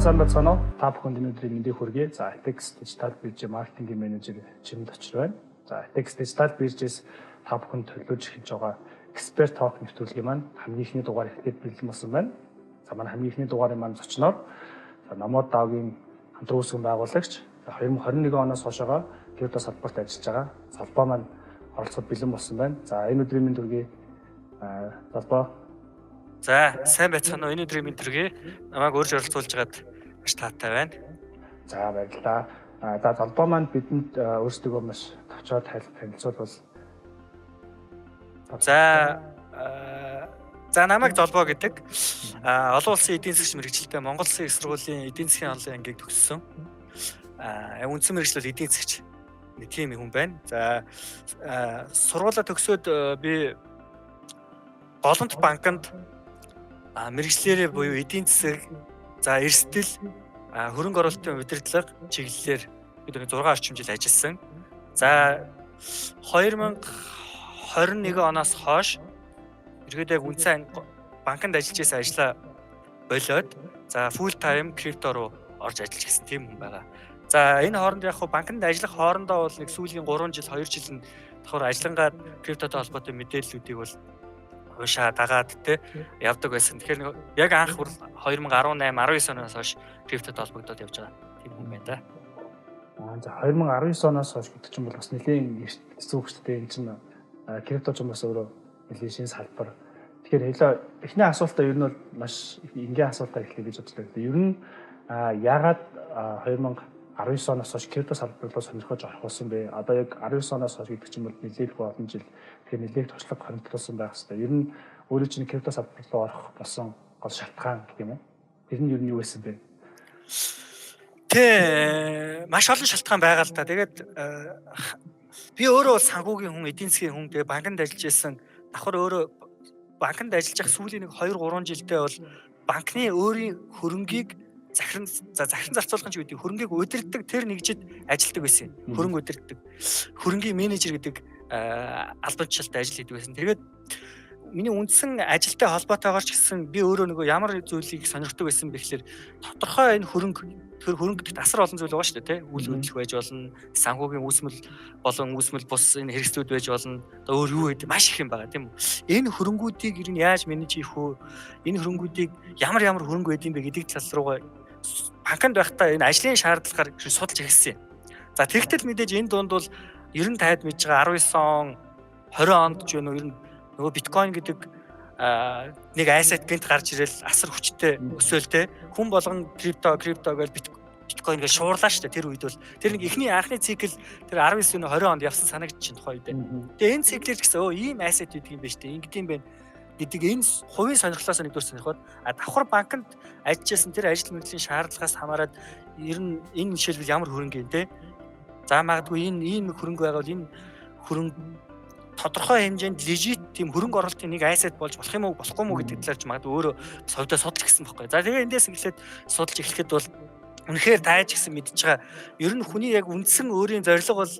сайн байна уу? Та бүхэнд өнөөдрийн мэндийг хүргэе. За, Atex Digital Bridge маркетингийн менежер Чимд очир байна. За, Atex Digital Bridge-с та бүхэнд төлөвлөж эхэлж байгаа Expert Talk нэвтрүүлгийн маань хамгийн ихний дугаар эхлээд бэлэн болсон байна. За, манай хамгийн ихний дугаарын маань зочноор Намод Давгийн хамтран үүсгэн байгуулагч 2021 оноос хойшоо крипто салбарт ажиллаж байгаа салбаа маань оролцоход бэлэн болсон байна. За, энэ өдрийн мэнд хүргэе. Салбаа. За, сайн байцгаана уу? Энэ өдрийн мэнд хүргэе. Намайг өөрөж оролцуулж байгаад маш таатай байна. За, баярлалаа. За, салбаа маань бидэнд өөрсдөө маш товчоод танилцуулбал. За, намайг Золбоо гэдэг. Олон улсын эдийн засгийн мэргэжилтэй Монгол Улсын их сургуулийн эдийн засгийн онлайн ангийг төгссөн. Үндсэн мэргэжил бол эдийн засгч нэг тийм хүн байна. За, сургуулаа төгсөөд би Голомт банкнд мэргэжлэрээ буюу эдийн засаг, за эрсдэл, хөрөнгө оруулалтын удирдлага чиглэлээр бид 6 орчим жил ажилласан. За 2021 оноос хойш ерөөдөө үндсэн банкнд ажиллаж байсан ажлаа болоод за full time крипто руу орж ажиллаж гисэн тийм хүн байгаа. За энэ хооронд яг банкнд ажиллах хоорондоо бол нэг сүүлийн 3 жил 2 жил нь давхар ажиллангаад криптотой холбоотой мэдээллүүдийг бол уушаа дагаад те явдаг байсан. Тэгэхээр яг анх 2018 19 оноос хойш криптотой холбогдоод явж байгаа тийм хүн байна да. За 2019 оноос хойш гэдэг чинь бол бас нэлийн хэцүү хөстэй энэ чинь крипто ч юм бас өөрөө нэлийн шинэ салбар. Тэгэхээр эхний асуултаа ер нь бол маш энгийн асуултаа эхлэе гэж бодлоо. Ер нь яагаад 2019 оноос хойш крипто салбар руу сонирхож орох болсон бэ? Одоо яг 19 оноос хойш гэдэг чинь бол нэлээд олон жил. Тэгэхээр нэлээд туршлага хоригдлуулсан байх хэвээр. Ер нь өөрөө чинь крипто салбар руу орох болсон гол шалтгаан гэх юм уу? Тэр нь ер нь юу байсан бэ? Маш олон шалтгаан байгаа л да. Тэгээд би өөрөө санхүүгийн хүн, эдийн засгийн хүн, тэгээд банкнд ажиллаж байсан. Давхар өөрөө банкнд ажиллаж ах сүүлийн 2-3 жилдээ бол банкны өөрийн хөрөнгийг захиран зарцуулгын ч үүдээ хөрөнгийг удирддаг тэр нэгжид ажилладаг байсан. Хөрөнгө удирддаг. Хөрөнгийн менежер гэдэг албан тушаалтай ажил хийдэг байсан. Тэгээд миний үндсэн ажилтай холбоотойгоор ч гэсэн би өөрөө нөгөө ямар зүйлийг сонирхдаг байсан бэ гэхээр тодорхой энэ хөрөнгө гэдэгт асар олон зүйл байгаа шүү дээ, тийм үйл хөдлөх байж болно, санхүүгийн үүсмэл бус энэ хэрэгслүүд байж болно. Одоо өөр юу гэдэг маш их юм байгаа тийм үү. Энэ хөрөнгүүдийг ер нь яаж менеж хийх вэ? Энэ хөрөнгүүдийг ямар хөрөнгө байдсан бэ гэдэг тал руугаа банкнд байхдаа энэ ажлын шаардлагаар судалж эхэлсэн юм. За тэгтэл мэдээж энэ дунд бол ер нь таад мэдж байгаа 19 он 20 онд ч юу ер нь нөгөө биткойн гэдэг нэг asset гэнт гарч ирэл асар хүчтэй өсөөлтэй хүн болгон крипто гэж биткойн гэж шуурлаа шүү дээ. Тэр үед бол тэр нэг эхний анхны цикл тэр 19 20 онд явсан санагдаж чинь тухай үед. Тэгээ энэ циклэр гэсэн ийм asset гэдэг юм байна шүү дээ. Ингэдэм байх гэдэг энэ хувийн сонирхлоос нэгдүгээр сонирхоод давхар банкнд ажиллажсэн тэр ажил мэргэжлийн шаардлагаас хамаарат ер нь энэ жишээлбэл ямар хөрөнгө юм те. За магадгүй энэ хөрөнгө байгаад энэ хөрөнгө тодорхой хэмжээнд лежит тийм хөрөнгө оруулалтын нэг asset болж болох юм уу болохгүй мүү гэдэг талаар ч магадгүй өөрөө совдоо судалж гисэн байхгүй. За тэгээ эндээс эхлээд судалж эхлэхэд бол үнэхээр тааж гисэн мэдж байгаа. Ер нь хүний яг үндсэн өөрийн зорилго бол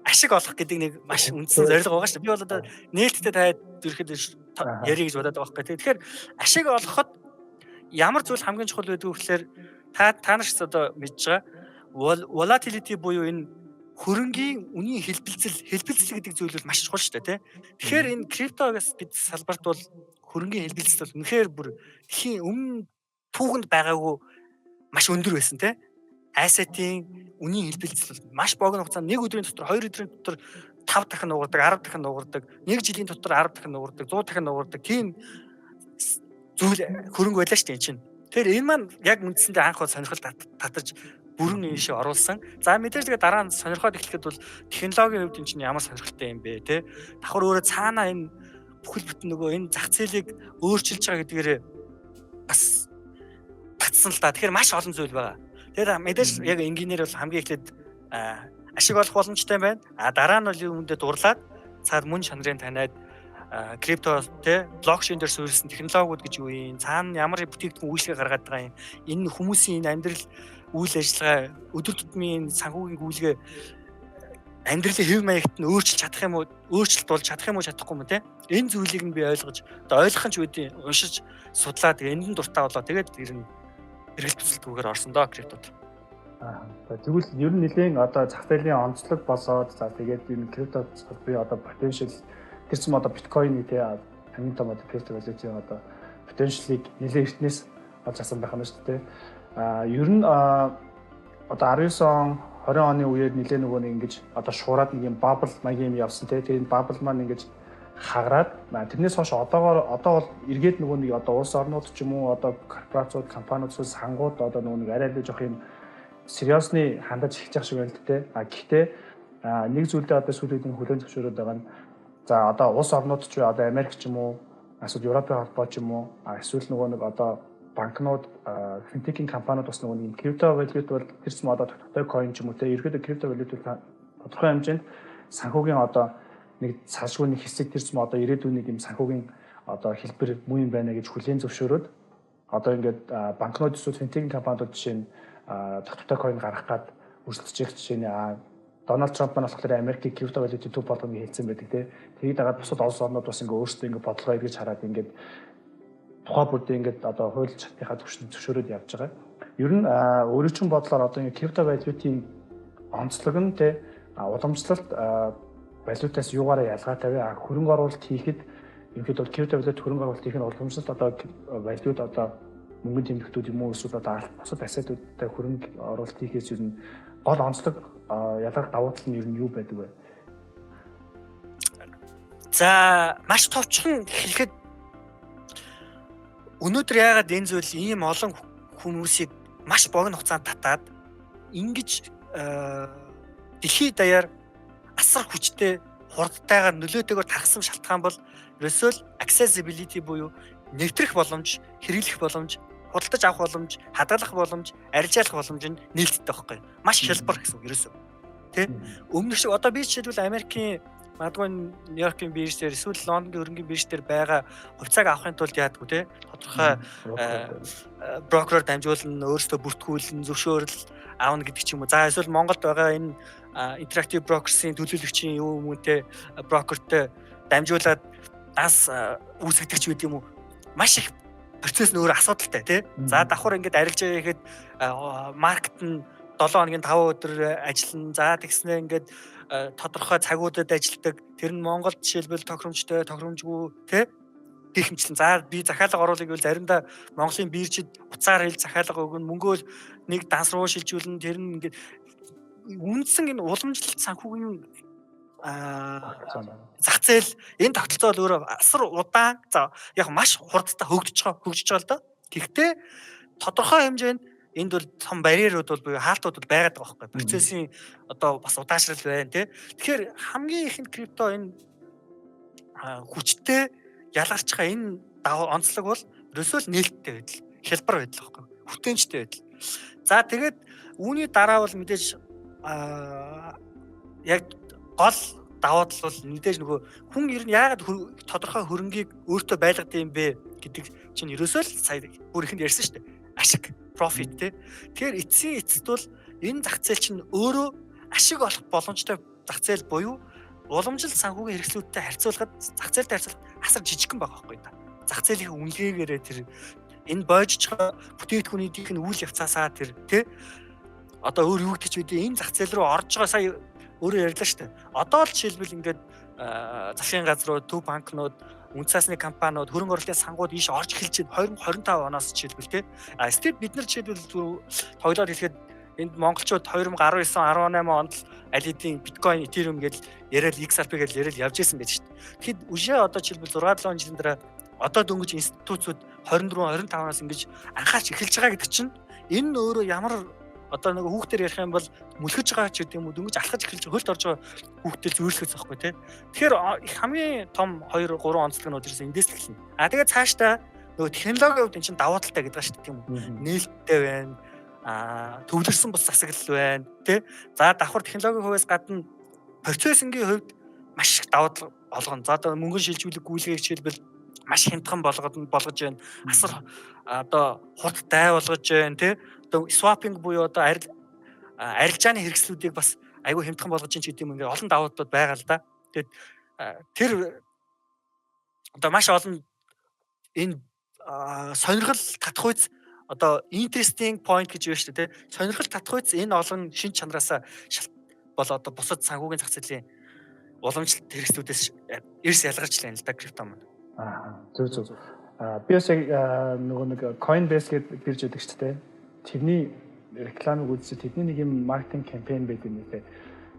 ашиг олох гэдэг нэг маш үндсэн зорилго байгаа шүү дээ. Би бол одоо нээлттэй таад ирэхэд ярих гэж бодоод байгаа байхгүй. Тэгэхээр ашиг олоход ямар зүйл хамгийн чухал байдаг вэ гэхээр та нар ч одоо мэдж байгаа volatility буюу энэ хөрөнгийн үнийн хэлбэлцэл гэдэг зүйл бол маш чухал шүү дээ, тийм. Тэгэхээр энэ криптогоос бид салбарт бол хөрөнгийн хэлбэлцэл бол үнэхээр бүр дэлхийн өмнө түүхэнд байгаагүй маш өндөр байсан, тийм. Asset-ийн үнийн хэлбэлцэл бол маш богино хугацаанд нэг өдрийн дотор 2 өдрийн дотор 5 дахин нугардаг, 10 дахин нугардаг, нэг жилийн дотор 10 дахин нугардаг, 100 дахин нугардаг тийм зүйл хөрөнгө байлаа шүү дээ энэ чинь. Тэгэхээр энэ маань яг үндсэндээ анх бол сонирхол татаж бүрэн ийшээ оруулсан. За мэдээж тэгээ дараа нь сонирхоод эхлэхэд бол технологийн хувьд энэ чинь ямар сонирхолтой юм бэ те. Давхар өөрөө цаана энэ бүхэл бүтэн нөгөө энэ зах зээлийг өөрчилж байгаа гэдгээрээ бас татсан л да. Тэгэхээр маш олон зүйл байгаа. Тэгэхээр мэдээж яг инженеэр бол хамгийн эхлээд ашиг олох боломжтой байна. Дараа нь бол үүндээ дурлаад цаад мөн чанарын таниад крипто те блокчейн дээр суурилсан технологиуд гэж юу юм, цаана ямар бүтээгдэхүүн үйлчлэг гаргаад байгаа юм, энэ хүмүүсийн энэ амьдрал үйл ажиллагаа өдөр тутмын санхүүгийн гүйлгээ амьдралын хэв маягт нь өөрчилж чадах юм уу, өөрчлөлт болж чадах юм уу чадахгүй юм те. Энэ зүйлийг нь би ойлгож, одоо ойлгох нь ч үүдээ уншиж судлаад энд нь дуртай болоо. Тэгээд ер нь эргэлт төсөлтгүйгээр орсон доо криптод. Тэгвэл ер нь нэлийн одоо зах зээлийн онцлог болоод за тэгээд энэ крипто буюу одоо potential тэр чим одоо биткойн тий хамгийн том одоо крипто валютын одоо potential-ыг нэлийн эртнээс олж авсан байх юм шүү дээ. Ер нь одоо 19 он 20 оны үеэр нэлээ нөгөө нэг ингэж одоо шуураад нэг юм bubble маягийн юм явсан тий. Тэгээд bubble маань ингэж хагараад тэрнээс хойш одоо бол эргээд нөгөө нэг одоо улс орнууд ч юм уу одоо корпорацууд компаниуд эсвэл сангууд одоо нөгөө нэг арай л жоох юм сериосны хандаж эхэлж байгаа шиг байна л дээ. Гэхдээ нэг зүйлдээ одоо сүүлийн хүлээн зөвшөөрөд байгаа нь за одоо улс орнууд ч одоо Америк ч юм уу эсвэл Европын холбоо ч юм уу эсвэл нөгөө нэг одоо банкнууд финтекийн компаниуд бас нөгөө нэг крипто валют бол тэр ч юм одоо тодорхой coin ч юм уу те ерөөдөө крипто валют бол тодорхой хэмжээнд санхүүгийн одоо нэг салшгүй нэг хэсэг тэр ч юм одоо ирээдүйн нэг юм санхүүгийн одоо хэлбэр муу юм байна гэж хүлээн зөвшөөрөд одоо ингээд банкнууд эсвэл финтекийн компаниуд жишээ нь тодорхой coin гаргах гад үргэлжлэж байгаа жишээний Дональд Трамп маань болохоор Америкийн крипто валютын төв болгоно хэлсэн байдаг тий. Тэгээд дагаад бусад олон орнууд бас ингээд өөрсдөө ингээд бодлого эргэж хараад ингээд тухай бүрдээ ингээд одоо хууль чатныхаа түвшинд зөвшөөрөөд явж байгаа. Ер нь өөрийн чинь бодлоор одоо ингээд крипто валютын онцлог нь тий уламжлалт валютаас юугаараа ялгаатай вэ? Хөрөнгө оруулалт хийхэд ерөнхийдөө бол крипто валют хөрөнгө оруулалт хийх нь уламжлалт одоо валют одоо мөнгөний тэмдэгтүүд юм уу эсвэл одоо бусад асsetуудтай хөрөнгө оруулалт хийхээс ер нь гол онцлог ялгах давуу тал нь ер нь юу байдаг вэ? За маш товчхон хэлэхэд өнөөдөр яагаад энэ зүйл ийм олон хүмүүсийг маш богино хугацаанд татаад ингэж дэлхийд даяар асар хүчтэй хурдтайгаар нөлөөтэйгээр тархсан шалтгаан бол ерөөсөө л accessibility буюу нэвтрэх боломж, хэрэглэх боломж, худалдаж авах боломж, хадгалах боломж, арилжаалах боломж нь нээлттэй байхгүй. Маш хялбар гэсэн үг ерөөсөө. Тэ? Өмнөх шиг одоо би жишээлбэл Америкийн магадгүй Нью-Йоркийн биржээр эсвэл Лондонгийн хөрөнгөний биржээр байгаа хувьцааг авахын тулд яадгүй те тодорхой брокероор дамжуулан өөрөөсөө бүртгүүлэн зөвшөөрөл аавна гэдэг ч юм уу. За эсвэл Монголд байгаа энэ интерактив брокерсийн төлөөлөгчийн юу юм те брокертэй дамжуулаад нас үүсгэгдэгч үед юм уу. Маш их процесс нь өөр асуудалтай тий. За давхар ингээд арилжаа хийхэд маркет нь 7 хоногийн 5 өдөр ажиллана. За тэгснээ ингээд тодорхой цагуудад ажилладаг. Тэр нь Монголд жишээлбэл тохиромжтой, тохиромжгүй тий гихмчлэн. За би захиалга оруулах гэвэл заримдаа Монголын биржид уцаар хэл захиалга өгнө. Мөнгөө нэг данс руу шилжүүлнэ. Тэр нь ингээд үндсэн энэ уламжлалт санхүүгийн зах зээл энэ тогтолцоо бол өөрөө асар удаан за яг маш хурдтай хөгжиж байгаа л да. Гэхдээ тодорхой хэмжээнд энд бол том барьерууд бол буюу хаалтууд бол байгаад байгаа байхгүй. Процессын одоо бас удаашрал байна тий. Тэгэхээр хамгийн ихэнд крипто энэ хүчтэй ялгарч байгаа энэ онцлог бол ерөөсөө л нээлттэй байдал, хялбар байдал байхгүй. Хүтээнчтэй байдал. За тэгээд үүний дараа бол мэдээж яг гол давуу тал бол мэдээж нөгөө хүн ер нь яагаад тодорхой хөрөнгийг өөртөө байлгадаг юм бэ гэдэг чинь ерөөсөө л сая бүр ихэнд ярьсан шүү дээ. Ашиг, profit тий. Тэгэхээр эцсийн эцэд бол энэ зах зээл чинь өөрөө ашиг олох боломжтой зах зээл буюу уламжлалт санхүүгийн хэрэгслүүдтэй харьцуулахад зах зээлтэй харьцуулахад асар жижигхэн байгаа байхгүй да. Зах зээлийн үнэлгээгээрээ тэр энэ боожж байгаа бүтээгдэхүүнийх нь үйл явцаасаа тэр тий одоо өөр юу гэдэг ч үгүй энэ зах зээл рүү орж байгаа сая өөрөө ярьлаа шүү дээ. Одоо л жишээлбэл ингээд засгийн газрууд, төв банкнууд, үндэс засны компаниуд, хөрөнгө оруулалтын сангууд ийш орж эхэлж байна. 2025 оноос жишээлбэл тий. Степ бид нар жишээлбэл тоглоод хэлэхэд энд монголчууд 2019 18 онд аль хэдийн биткойн, этериум гэж яриад XRP гэж яриад явж исэн байж шүү дээ. Тэгэхэд үшээ одоо жишээлбэл 6-7 жилийн дараа одоо дөнгөж институтууд 24 25 оноос ингэж анхаарч эхэлж байгаа гэдэг чинь энэ нь өөрөө ямар одоо нэг хүүхдээр ярих юм бол мүлхэж байгаа ч гэдэг юм уу дөнгөж алхаж эхэлж хөлд орж байгаа хүүхдэл зөөрлөхөц байхгүй тий. Тэгэхээр хамгийн том 2 3 онцлог нь удирсан эндээс л эхэлнэ. Тэгээд цаашдаа нөгөө технологийн хувьд эн чинь давуу талтай гэдэг шүү дээ тийм үү. Нээлттэй байна. Төвлөрсөн бус засаглал байна тий. За давхар технологийн хувьас гадна процессингийн хувьд маш их давуу тал олгоно. За одоо мөнгөний шилжүүлэг гүйлгээ жишээлбэл маш хямдхан болгож байна. Асар одоо хурдтай болгож байна тий. Одоо swapping буюу одоо арилжааны хэрэгслүүдийг бас айгүй хямдхан болгож чинь гэдэг юм ингээд олон давуу талууд байгаа л да. Тэгээд тэр одоо маш олон энэ сонирхол татах үйс одоо interesting point гэж байна шүү дээ. Сонирхол татах үз энэ олон шин чанараасаа бол одоо бусад санхүүгийн зах зээлийн уламжлалт хэрэгслүүдээс эрс ялгарч байна л да крипто маань. Зөв. Би бас яг нөгөө нэг Coinbase гэдэг бирж байдаг шүү дээ. Тэрний рекламыг үзсэн тэдний нэг юм маркетинг кампайн байдаг юм лээ.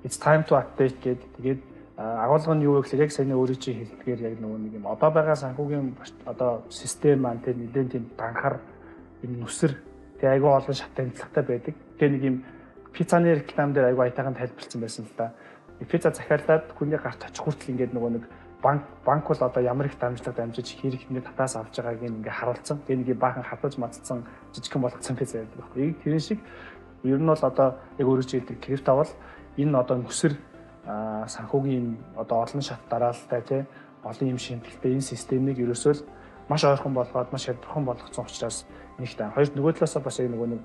It's time to update гэдэг. Тэгээд агуулга нь юу вэ гэхээр яг саяны өөрөө чи хэлдгээр яг нөгөө нэг юм одоо байгаа санхүүгийн одоо систем маань тэр нэлээд тийм данхар юм нүсэр тэг айгүй олон шат тэмцэлтэй байдаг. Тэгээ нэг юм пиццаны реклам дээр айгүй аятайхан тайлбарлсан байсан л да. Пицца захиалаад хүний гарт очих хүртэл ингээд нөгөө нэг банк бол одоо ямар их дамжлага дамжиж хэрэг ингээд татаас авч байгааг ингээд харуулсан. Тэгээ нэг баахан хатаж мацсан жижигхэн болгоцсон пицца байдаг байхгүй. Тэр шиг ер нь бол одоо яг өөрөө чи хэлдэг крипто бол энэ одоо нүсэр санхүүгийн одоо олон шат дараалалтай тий олон юм шимтгэлтэй энэ системийг ерөөсөө л маш ойрхон болгоод маш хялбархан болгоцсон учраас нэг таа. Хоёр нөгөө талаас бас яг нөгөө нэг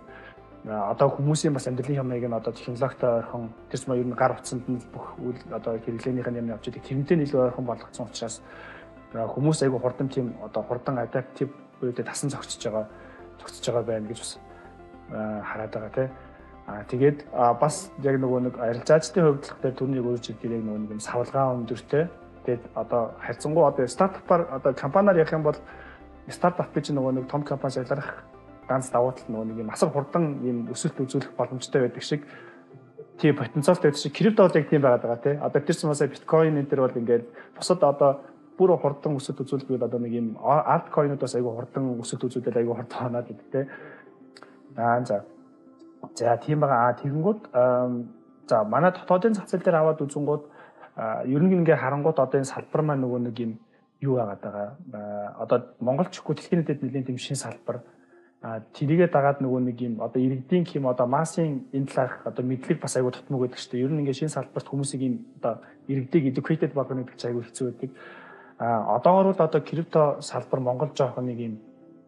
одоо хүмүүсийн бас амьдралын ямыг нь одоо технологитой ойрхон тэрс маа ер нь гар утсанд нь бүх үйл одоо хэрэглээнийх нь юм явж байгаа. Тэрнтэй илүү ойрхон болгоцсон учраас хүмүүс айгүй хурдан тийм одоо хурдан адаптив үедээ тасан зогсож байгаа байна гэж бас хараад байгаа тий. Тэгээд бас яг нөгөө нэг арилжаачдын хувьд л дээр түрүүний өөрөж хэлдэг яг нөгөө нэг савлгаан өндөртэй. Тэгээд одоо харьцангуй одоо стартапаар одоо компаниар явах юм бол стартап гэж нөгөө нэг том компани ялгарах ганц давуу тал нөгөө нэг юм асар хурдан юм өсөлт үзүүлэх боломжтой байдаг шиг тийм потенциалтай байдаг шиг крипто бол яг тийм байгаад байгаа тий. Одоо тэрс масаа биткойн энэ төр бол ингээд бусад одоо бүр хурдан өсөлт үзүүлдэг одоо нэг юм альткойнууд бас айгүй хурдан өсөлт үзүүлэл айгүй хурдан ханаад байдаг тий. За тийм байгаа. Тэгэнгүүт за манай дотоодын зах зээл дээр аваад үзэнгүүд ер нь ингээ харангууд одоо энэ салбар маань нөгөө нэг юм юу байгаад байгаа. Одоо монголчгүй дэлхийн нийтэд нэлийн тийм шин салбар. Тэрийгээ дагаад нөгөө нэг юм одоо иргэдийн хэм одоо массын энэ талаарх одоо мэдлэг бас айгүй тутмаг байдаг шүү дээ. Ер нь ингээ шин салбарт хүмүүсийг юм одоо иргэдийг educated болгоно гэдэг чинь айгүй хэцүү байдаг. Одоогор бол одоо крипто салбар Монгол жоох нэг юм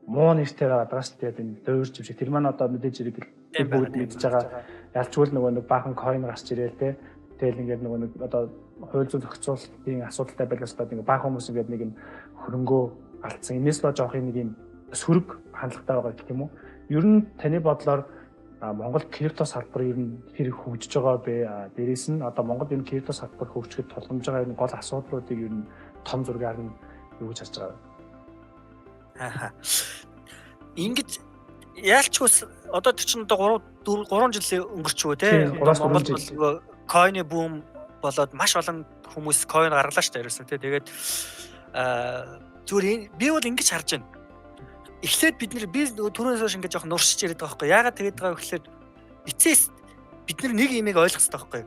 муу нэртэй байгаа даа шүү дээ. Энэ дөрж жившиг. Тэр маань одоо мэдээж ирэх бүгд мэдж байгаа. Ялчгүй нөгөө нэг баахан coin гарч ирээл те. Тэгэл ингээд нөгөө нэг одоо хууль зүйн зохицуулалтын асуудалтай байлаас одоо ингээд баахан хүмүүс ингээд нэг юм хөрөнгөө алдсан. Энэс л жоох нэг юм сөрөг хандлагатай байгаа гэх юм уу. Ер нь таны бодлоор Монгол крипто салбар ер нь хэрэг хөгжиж байгаа бэ? Дээрээс нь одоо Монгол энэ крипто салбар хөгжихэд тулгамж байгаа энэ гол асуудлуудыг ер нь том зургаар нь юу гэж харж байгаа вэ? Ингэж яалчгүй одоо тэр чинь одоо 3 жилийн өнгөрчөө те. Монгол бол койны бум болоод маш олон хүмүүс койн гаргалаа шүү дээ ерөөсөө те. Тэгээд зүгээр би бол ингэж харж байна. Эхлээд би түрүүнээс хойш ингэж жоох нуршиж яриад байгаа байхгүй. Яагаад тэгээд байгаа вэ гэхээр эцээс бид нэг юмыг ойлгох хэрэгтэй байхгүй.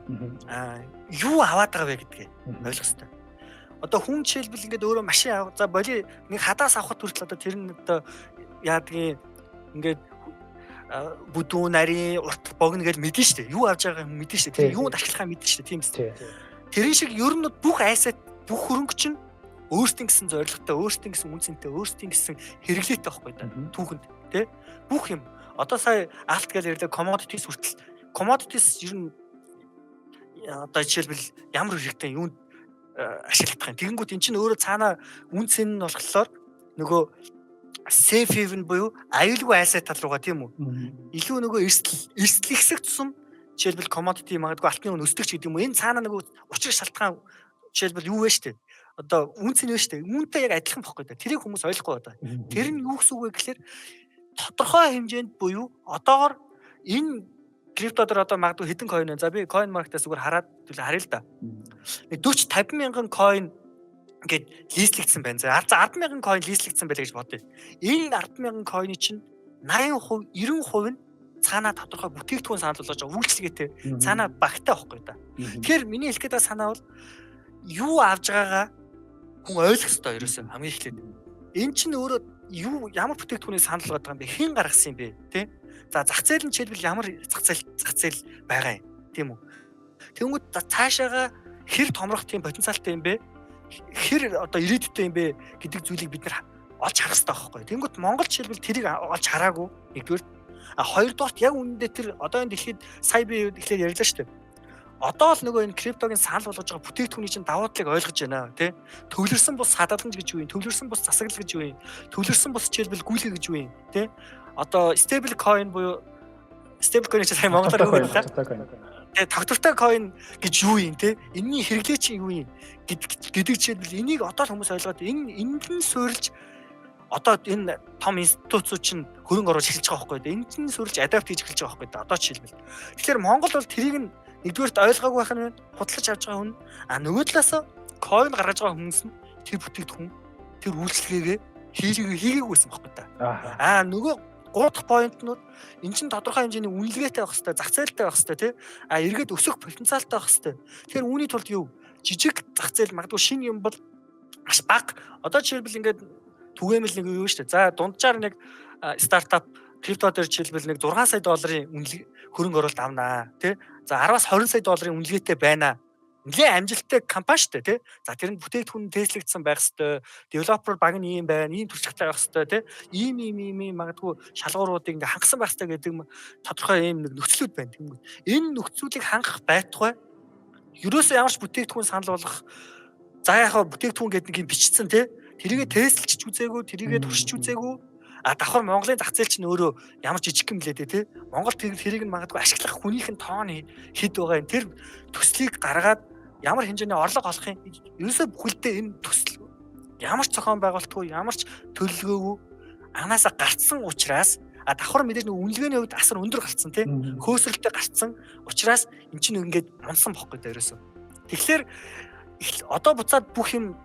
Юу аваад байгаа вэ гэдгийг ойлгох хэрэгтэй. Одоо хүн жишээлбэл ингээд өөрөө машин авах за боли нэг хадаас авахд хүртэл одоо тэр нь одоо яадгийн ингээд бүдүүн нарийн урт богино гэж мэдэн штэ. Юу авч байгааг мэдэн штэ. Тэр юунд ашиглахаа мэдэн штэ. Тийм үстэй. Тэрэн шиг ер нь бүх айсад бүх хөрөнгө чинь өөртөө гэсэн зорилготой, өөртөө гэсэн үнцэнтэй, өөртөө гэсэн хэрэглээтэй байхгүй да. Түүхэнд тий. Бүх юм. Одоо сая алт гэж ярьлаа commodities хүртэл. Commodities ер нь одоо жишээлбэл ямар хэрэгтэй юунд ашиглах юм. Тэгэнгүүт эн чинь өөрөө цаана үнцэн нь болохоор нөгөө safe haven буюу аюулгүй айсаа тал руугаа тийм үү. Илүү нөгөө эрсдлэгсэх тусам жишээлбэл commodity магадгүй алтны үн өсдөг ч гэдэг юм уу. Энэ цаана нөгөө учир шалтгаан жишээлбэл юу вэ штэ. Одоо үнц нь вэ штэ. Үүнтэй яг адилхан бохгүй да. Тэрийг хүмүүс ойлгохгүй одоо. Тэр нь юу гэсэн үг вэ гэхээр тодорхой хэмжээнд буюу одоогор энэ крипто дээр одоо магадгүй хэдэн coin вэ? За би coin market-аас зүгээр хараад харъя л да. 40-50 мянган coin ингээд лизлэгдсэн байна. За 100000 coin лизлэгдсэн байлаа гэж бодъё. Энэ 100000 coin-ы чинь 80%, 90% нь цаанаа тодорхой бүтээгдэхүүн санал болгож байгаа үйлчлэгээтэй цаанаа багтай байхгүй да. Тэгэхээр миний хэлэх гэдэг санаа бол юу авж байгаагаа хүн ойлгох хэрэгтэй ерөөсөө хамгийн эхлээд. Эн чинь өөрөө юу ямар бүтээгдэхүүнийг санал болгоод байгаа юм бэ? Хэн гаргасан юм бэ? Тэ? За зах зээл нь жишээлбэл ямар зах зээл байгаа юм? Тийм үү? Тэнгүүд цаашаага хэр томрох тийм потенциалтай юм бэ? Хэр одоо ирээдүйтэй юм бэ гэдэг зүйлийг бид нар олж харах хэрэгтэй байхгүй. Тэнгүүд Монгол жишээлбэл тэрийг олж хараагүй. Нэгдүгээр хоёрдугаар яг үнэндээ тэр одоо энэ дэлхийд сая би эхлээд ярьлаа шүү дээ. одоо л нөгөө энэ криптогийн санал болгож байгаа бүтээгдэхүүний чинь давуу талыг ойлгож байна тий. Төвлөрсөн бус хадгаламж гэж юу юм? Төвлөрсөн бус засаглал гэж юу юм? Төвлөрсөн бус жишээлбэл гүйлгэ гэж юу юм? Тий. Одоо stable coin буюу stable coin-ийг сайн монголоор юу гэдэг вэ? Тэгээ тогтвортой coin гэж юу юм те? Энийний хэрэглээ чи юу юм гэдэг жишээлбэл энийг одоо л хүмүүс ойлгоод энд нь суурилж одоо энэ том институцууд чинь хөрөнгө оруулж эхэлж байгаа байхгүй. Энд нь суурилж адапт хийж эхэлж байгаа байхгүй. Одоо жишээлбэл. Тэгэхээр Монгол бол тэрийг нь нэгдүгээрт ойлгоогүй байх нь худалдаж авч байгаа хүн нөгөө талаас coin гаргаж байгаа хүмүүс нь тэр бүтээгдэхүүн тэр үйлчлэгээ хийгээгүйсэн байхгүй та. Нөгөө 3 дахь поинтнууд эн чинь тодорхой хэмжээний үнэлгээтэй байх хэрэгтэй, зах зээлтэй байх хэрэгтэй тий. Эргээд өсөх потенциалтай байх хэрэгтэй. Тэгэхээр үүний тулд юу? Жижиг зах зээл магадгүй шинэ юм бол маш бага. Одоо жишээлбэл ингээд түгээмэл нэг юу шүү дээ. За дунджаар нэг стартап крипто дээр жишээлбэл нэг 6 сая долларын хөрөнгө оруулалт авнаа тий. За 10-аас 20 сая долларын үнэлгээтэй байна. Нэлээд амжилттай компани шүү дээ тий. За тэр нь бүтээгдэхүүн тестлэгдсэн байх хэвээр, девелопер баг нь ийм байна, ийм туршлагатай байх хэвээр тий. Ийм магадгүй шалгууруудыг ингээ хангасан байх хэвээр гэдэг тодорхой ийм нэг нөхцлүүд байна. Тэнгүүд энэ нөхцлүүдийг хангах байтугай ерөөсөө ямар ч бүтээгдэхүүн санал болгох за яхаа бүтээгдэхүүн гэдэг нэг юм бичсэн тий. Тэрийгэ тестлж үзээгүй, тэрийгэ туршиж үзээгүй. Давхар Монголын зах зээл чинь өөрөө ямар жижиг юм лээ тий. Монгол тэрийг нь магадгүй ашиглах хүнийх нь тоон хэд байгаа юм. Тэр төслийг гаргаад ямар хэмжээний орлого олох юм. Ерөөсөө бүхэлдээ энэ төсөл ямар ч зохион байгуулалтгүй, ямар ч төлөвлөгөөгүй анаасаа гарцсан учраас давхар мэдээж нэг үнэлгээний хувьд асар өндөр гарцсан тий. Хөөсрөлтөй гарцсан учраас эн чинь ингээд унсан бохгүй даа ерөөсөө. Тэгэхээр одоо буцаад бүх юм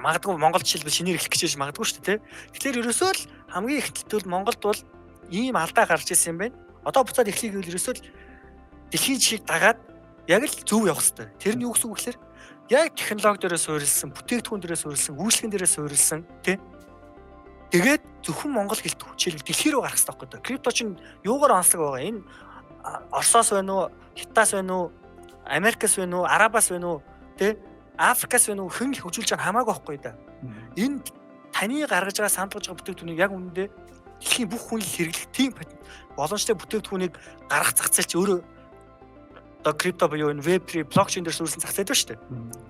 магадгүй Монгол жишээлбэл шинээр эхлэх гэж магадгүй шүү дээ. Тэгэхээр ерөөсөө л хамгийн ихэнхдээ Монголд бол ийм алдаа гарч ирсэн юм байна. Одоо буцаад эхлэх гэвэл ерөөсөө л дэлхийн жишийг дагаад яг л зөв явах хэрэгтэй. Тэр нь юу гэсэн үг гэхээр яг технологи дээрээ суурилсан, бүтээгдэхүүн дээрээ суурилсан, үйлчлэгэн дээрээ суурилсан тий. Тэгээд зөвхөн Монгол гэлт хүчээр дэлхий рүү гарах хэрэгтэй байхгүй. Крипто чинь юугаар онцлог байгаа? Энэ Оросоос байна уу, Хятадаас байна уу, Америкаас байна уу, Арабаас байна уу тий. Африкаас байна уу хэн хөгжүүлж байгаа хамаагүй байхгүй да. Энэ таны гаргаж байгаа самплж байгаа бүтээгдэхүүнийг яг үнэндээ дэлхийн бүх хүн хэрэглэх тийм боломжтой бүтээгдэхүүнийг гаргах зах зээл чи өөрөө одоо крипто буюу энэ web3 блокчейн дээр суурилсан зах зээл ба шүү дээ.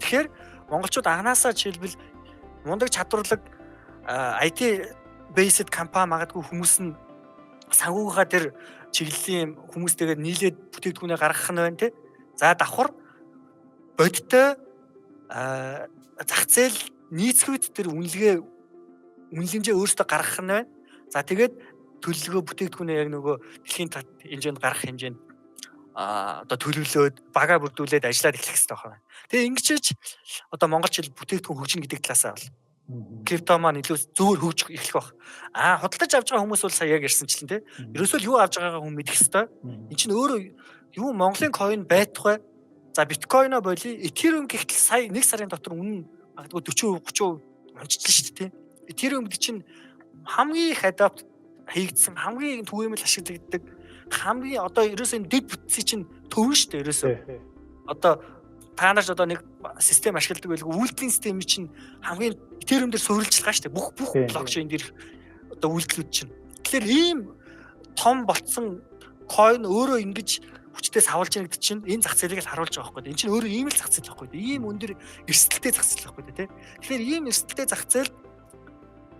Тэгэхээр монголчууд анханасаа жишээлбэл мундаг чадварлаг IT based компани магадгүй хүмүүс нь санхүүгийнхаа тэр чиглэлийн хүмүүстэйгээ нийлээд бүтээгдэхүүнээ гаргах нь байна тий. За давхар бодиттой зах зээл нийцгүүд тэр үнэлэмжээ өөрсдөө гаргах нь байна. За тэгээд төлөвлөгөө бүтээгдэхүүнээ яг нөгөө дэлхийн хэмжээнд гарах хэмжээнд одоо төлөвлөөд бага бүрдүүлээд ажиллаад эхлэх хэрэгтэй байна. Тэгээ ингэчиж одоо монголчууд бүтээгдэхүүн хөгжин гэдэг талаасаа бол крипто маань илүү зөөр хөгжих эхлэх баг. Худалдаж авч байгаа хүмүүс бол сая яг ярьсанчлан тий. Ерөөсөө л юу авч байгаагаа хүн мэдэх хэрэгтэй. Энд чинь өөрөө юу Монголын coin байтугай. За биткойно боли Ethereum гэхтэл сая 1 сарын дотор үнэн магадгүй 40% 30% унжчихлаа шүү дээ. Ethereum гэдэг чинь хамгийн их адапт хийгдсэн, хамгийн түгээмэл ашиглагддаг, хамгийн одоо ерөөсөө дэд бүтцийн чинь төвөн шүү дээ ерөөсөө. Одоо та нарч одоо нэг систем ашигладаг байлгүй үйлдлийн систем чинь хамгийн Ethereum дээр суурилж байгаа шүү дээ. Бүх блокчейн дээр одоо үйлдэлүүд чинь. Тэгэхээр ийм том болцсон coin өөрөө ингэж хүчтэй савлж яах гэдэг чинь энэ зах зээлийг л харуулж байгаа байхгүй. Энэ чинь өөрөө ийм л зах зээл байхгүй. Ийм өндөр эрсдэлтэй зах зээл байхгүй тий. Тэгэхээр ийм эрсдэлтэй зах зээл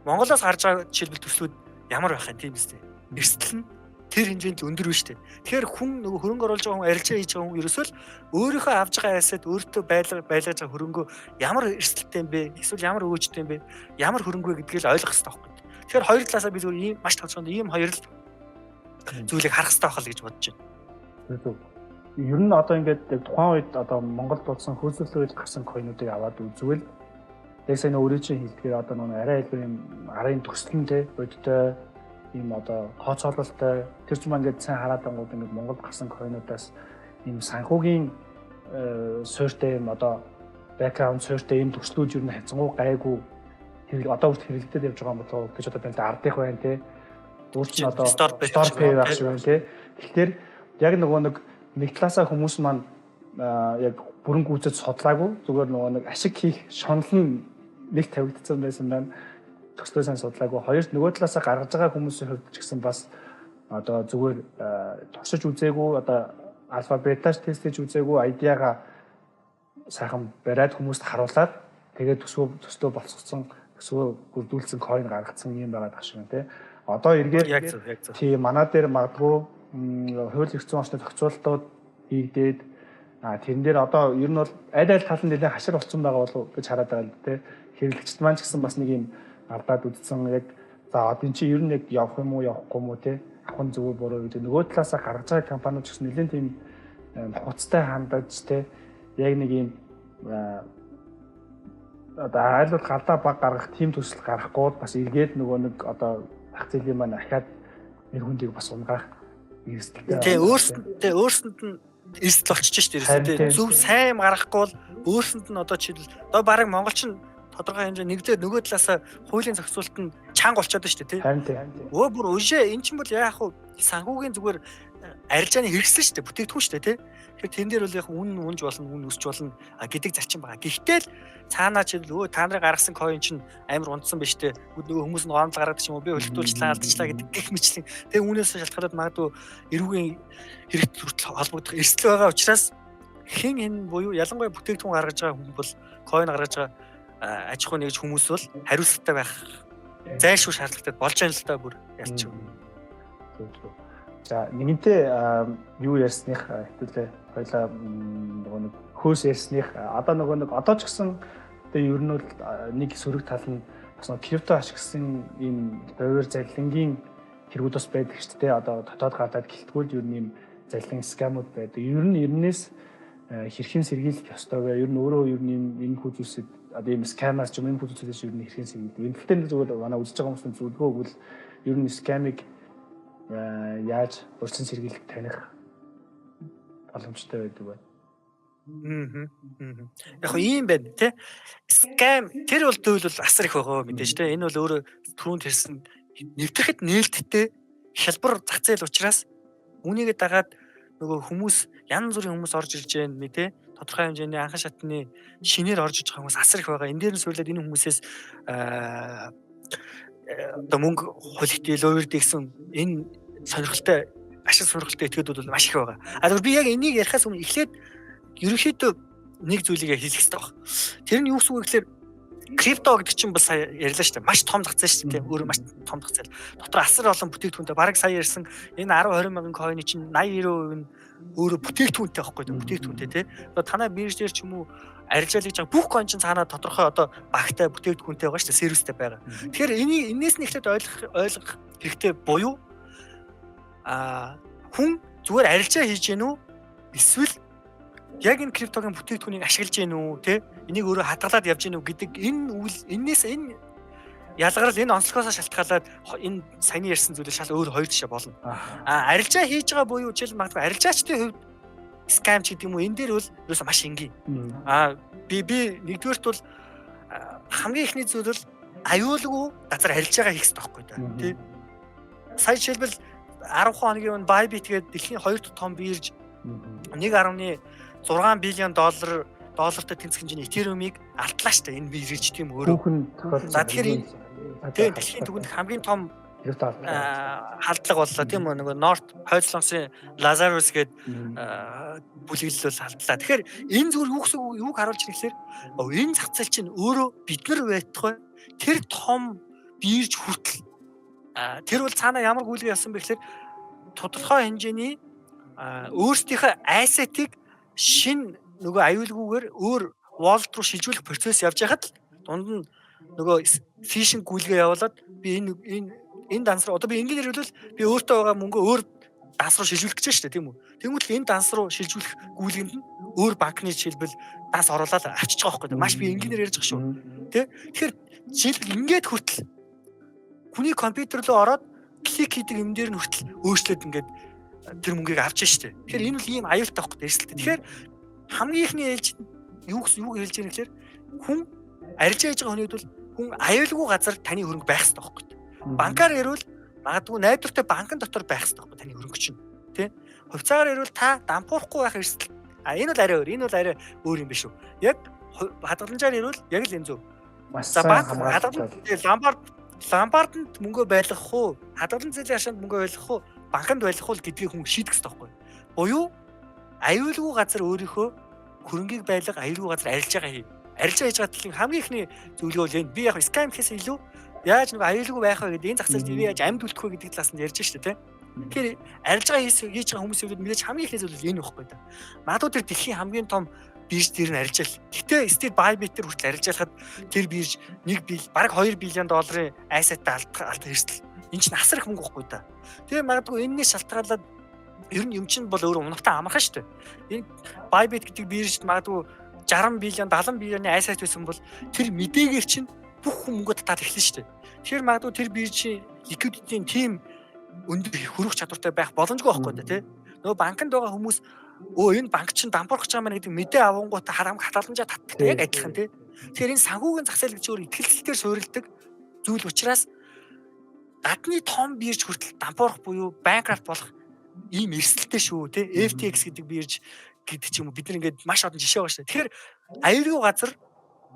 Монголоос гарч байгаа жишээлбэл төслүүд ямар байх юм тийм үстэй. Эрсдэл нь тэр хэмжээнд өндөр биш тий. Тэгэхээр хүн нөгөө хөрөнгө оруулж байгаа хүн арилжаа хийж байгаа хүн ерөөсөө л өөрийнхөө авж байгаа asset өөртөө байлгаж байгаа хөрөнгөө ямар эрсдэлтэй юм бэ? Эсвэл ямар өөжтэй юм бэ? Ямар хөрөнгө вэ гэдгийг л ойлгох хэрэгтэй байхгүй. Тэгэхээр хоёр талаасаа би зөвхөн ийм маш толгойд ийм хоёр л зүйлийг харах хэрэгтэй байх л гэж бодож байна. Ер нь одоо ингээд тухайн үед одоо Монголд болсон хөлсөлтөж гарсан койнуудыг аваад үзвэл яг сайн өөрөө чинь хэлдгээр одоо нэг арай илүү юм арын төсөлнтэй бодтой ийм одоо тооцоололтой тэр ч маань ингээд сайн хараад ангууд ингээд Монголд гарсан койнуудаас ийм санхүүгийн суурьтай юм одоо бэкграунд суурьтай ийм төслүүд ер нь хязгуу гайгүй одоо үрт хэрэглэгдээд явж байгаа юм болоо гэж одоо байна. Ардих байна те. Өөр чинь одоо стор пэй байх шиг байна те. Тэгэхээр яг нэг талаасаа хүмүүс маань яг бүрэн гүйцэд судлаагүй зүгээр нэг ашиг хийх шонол нь нэг тавигдсан байсан байна. Төслөө сайн судлаагүй. Хоёрт нөгөө талаасаа гаргаж байгаа хүмүүсийн хувьд ч гэсэн бас одоо зүгээр туршиж үзээгүй одоо альфа беташ тестэж үзээгүй айдиагаа сайхан бариад хүмүүст харуулад тэгээд төслөө болцсон төсвөө бүрдүүлсэн койн гаргацсан юм байгаа дах шиг тий. Одоо эргээд тий манай дээр магадгүй хууль эрх зүйн орчны зохицуулалтууд хийгдээд тэрэн дээр одоо ер нь бол аль тал нь нэлээд хашир болсон байгаа болов гэж хараад байгаа л тий. Хэрэглэгчд маань ч гэсэн бас нэг юм алдаад үдсэн яг за одоо эн чинь ер нь яг явах юм уу явахгүй юм уу тий. Ахын зөвөө буруу гэдэг нөгөө талаасаа гаргаж байгаа компаниуд ч гэсэн нэлээд тийм хуцтай хандаж тий. Яг нэг юм одоо айлууд галдаа баг гаргах тийм төсөл гаргахгүй бас эргээд нөгөө нэг одоо ах зээлийн маань ахаад нэр хүндийг бас унгаах эрсдэлтэй. Тий өөрсөнд нь эрсдэл болчихж шүү дээ. Зөв сайн гаргахгүй бол өөрсөнд нь одоо жишээл одоо баг монголч нь тодорхой хэмжээ нэгдээд нөгөө талаасаа хуулийн зохицуулалт нь чанга болчиход шүү дээ. Өө бүр өшөө эн чинь бол яах вэ? Санхүүгийн зүгээр арилжааны хэрэгсэл шүү дээ. Бүтээгдэхүүн шүү дээ, тий. Тэгэхээр тэн дээр бол яг үнэн унж болно, үнэн өсч болно гэдэг зарчим байгаа. Гэхдээ л цаанаа ч өө та нарын гаргасан койн чинь амар унтсан биш дээ. Нөгөө хүмүүс нь гоомл гаргадаг ч юм уу, би өлтүүлчлээ, алдчихлаа гэдэг гэх мэтлэн. Тэгээ үүнээс шалтгаалаад магадгүй эрүүгийн хэрэгт хүртэл холбогдох эрсдэл байгаа учраас хэн буюу ялангуяа бүтээгдэхүүн гаргаж байгаа хүн бол койн гаргаж байгаа аж ахуй нэгж хүмүүс бол хариуцлагатай байх зайлшгүй шаардлагатай болж байна л та бүр ялч. За нэгэнтээ юу ярьсных хэвлээ хоёлаа нөгөө нэг хөөс ярьсных одоо нөгөө нэг одоо ч гэсэн тэгээ ер нь бол нэг сөрөг тал нь бас крипто ашигласан ийм хуваар заллингийн хэрэгүүд бас байдаг шүү дээ. Одоо дотоод гадаад гэлтгүүл ер нь ийм заллин скамууд байдаг. Ер нь ернээс хэрхэн сэргийлэх ёстой вэ? Ер нь өөрөө ер нь энэ хүзүүсэд одоо ийм скамаас ч юм энэ хүзүүсээс ер нь хэрхэн сэргийлдэг. Энэ тэлтэй зүгээр манай үзэж байгаа хүмүүс зүлгөөгөл ер нь скамыг яаж урьдчилан сэргийлэх таних боломжтой байдаг байна. Яг хөө ийм байна тий. Скам тэр бол төөл бол асар их байгаа мэдээж тий. Энэ бол өөрөө түрүүнд хэлсэн нэвтрэхэд нээлттэй хялбар зах зээл учраас үүнийгээ дагаад нөгөө хүмүүс янз бүрийн хүмүүс орж ирж байна мэ тий. Тодорхой хэмжээний анхан шатны шинээр орж иж байгаа хүмүүс асар их байгаа. Энэ дээр нь суулаад энэ хүмүүсээс одоо мөнгө хөлтөл өөрөд гэсэн энэ сонирхолтой ашиг сонирхолтой этгээдүүд бол маш их байгаа. А би яг энийг ярихаас өмнө эхлээд ерөнхийдөө нэг зүйлийг хэлэх хэрэгтэй баг. Тэр нь юу гэсэн үг гэхээр крипто гэдэг чинь бас сая ярьлаа шүү дээ. Маш том зах зээл шүү дээ. Өөрөө маш том зах зээл. Дотор асар олон бүтээгдэхүүнтэй бараг сая ярьсан энэ 10-20 мянган койны чинь 80-90% нь өөрөө бүтээгдэхүүнтэй байхгүй юу? Бүтээгдэхүүнтэй тий. Одоо танай бирж дээр ч юм уу арилжаал гэж байгаа бүх койн чинь цаанаа тодорхой одоо багтай бүтээгдэхүүнтэй байгаа шүү дээ. Сервистэй байгаа. Тэгэхээр энээс нь эхлээд ойлгох хэрэгтэй буюу хүн зүгээр арилжаа хийж гэнэ үү? Эсвэл яг энэ криптогийн бүтээгдэхүүнийг ашиглаж гэнэ үү? Тэ? Энийг өөрөө хадгалаад явж гэнэ үү гэдэг энэ ялгарл энэ онцлогоос шалтгаалаад энэ саяны ярьсан зүйлээ шал өөр хоёр тишээ болно. Арилжаа хийж байгаа буюу жишээл магадгүй арилжаачдын хувьд скам ч гэдэг юм уу энэ дээр бол ерөөсөө маш энгийн. Би нэгдүгээрт бол хамгийн ихний зүйл бол аюулгүй газар арилж байгаа хийх хэрэгтэй байхгүй да. Тэ? Сая жишээлбэл 10 хоногийн өмнө Bybit гэдэг дэлхийн 2 дахь том бирж 1.6 биллион доллартай тэнцэх хэмжээний Ethereum-ыг алдлаа штэ энэ бирж тийм өөрөө. За тэгэхээр энэ дэлхийн түвшинд хамгийн том халдлага боллоо тийм үү нөгөө North Hydroxy Lazarus гэдэг бүлэглэл бол халдлаа. Тэгэхээр энэ зүгээр юуг харуулж байна гэхээр энэ зах зээл чинь өөрөө бид нар байтугай тэр том бирж хүртэл тэр бол цаана ямар гүйлгээ явсан бэ гэхээр тодорхой хэмжээний өөрсдийнхөө asset-ийг шин нөгөө аюулгүйгээр өөр wallet руу шилжүүлэх процесс явж байхад дунд нь нөгөө phishing гүйлгээ явуулаад би энэ данс руу одоо би ингээр хэлвэл би өөртөө байгаа мөнгөө өөр данс руу шилжүүлэх гэж байна шүү дээ тийм үү. Тэгмэл энэ данс руу шилжүүлэх гүйлгэнд нь өөр банкны жишээлбэл данс оруулаад авчиж байгаа байхгүй. Маш би ингээр ярьж байгаа шүү. Тэ? Тэгэхээр жишээлбэл ингээд хүртэл хүний компьютер руу ороод клик хийдэг юм дээр нь хүртэл өөрчлөөд ингээд тэр мөнгийг авч штэ. Тэгэхээр энэ бол ийм аюултай байхгүй эрсдэлтэй. Тэгэхээр хамгийн ихний ээлж юу хэлж байгаа нэхлээр хүн арилжаа хийж байгаа хүнийд бол хүн аюулгүй газар таны хөрөнгө байх хэрэгтэй байхгүй. Банкаар ирвэл магадгүй найдвартай банкн дотор байх хэрэгтэй байхгүй таны хөрөнгө чинь. Тэ? Хувьцаагаар ирвэл та дампуурахгүй байх эрсдэл. Энэ бол арай өөр. Энэ бол арай өөр юм биш үү? Яг хадгаламжаар ирвэл яг л энэ зөв. За банк хадгалан ламбарданд мөнгө байлгах уу, хадгалан зээлийн хашаанд мөнгө байлгах уу, банкнд байлгах уу гэдгийг хүн шийдэх хэрэгтэй байхгүй. Буюу аюулгүй газар өөрийнхөө хөрөнгийг байлга аюулгүй газар арилж байгаа хий. Арилж хийж байгаа төлөв хамгийн ихний зөвлөгөө бол энэ. Би яг scam гэхээс илүү яаж нэг аюулгүй байх вэ гэдэг энэ зах зээлд би яаж амьд үлдэх вэ гэдэг талаас нь ярьж штэ тий. Тэгэхээр арилж байгаа хийж байгаа хүмүүсийн мэдээж хамгийн ихний зүйл энэ байхгүй да. Магадгүй тэр дэлхийн хамгийн том бирж дээр нь арилжаал. Гэтэ стил Bybit-ээр хүртэл арилжаалахад тэр бирж 1 бил бараг 2 биллион долларын asset-тай алт хэрсэл. Энэ чинь асар их мөнгө байхгүй да. Тэгээ магадгүй энэний шалтгаалаад ер нь юм чинь бол өөр унагтаа амархан шүү дээ. Энэ Bybit гэдэг биржид магадгүй 60 биллион 70 биллионы asset байсан бол тэр мэдээгээр чинь бүх мөнгө татаад эхэлнэ шүү дээ. Тэгэхээр магадгүй тэр биржийн liquidity-ийн team өндөр хөрөх чадвартай байх боломжгүй байхгүй да тий. Нөгөө банкнд байгаа хүмүүс энэ банк чинь дампуурах гэж байгаа мэн гэдэг мэдээ авангуудаа хатгаламжаа татдаг яг адилхан тий. Тэгэхээр энэ санхүүгийн зах зээл гэж өөр ихтгэлцэлээр суурилдаг зүйл учраас гадны том бирж хүртэл дампуурах буюу bankrupt болох ийм эрсдэлтэй шүү тий. FTX гэдэг бирж гэдэг ч юм уу бид нар ингээд маш олон жишээ байгаа шүү. Тэгэхээр аюулгүй газар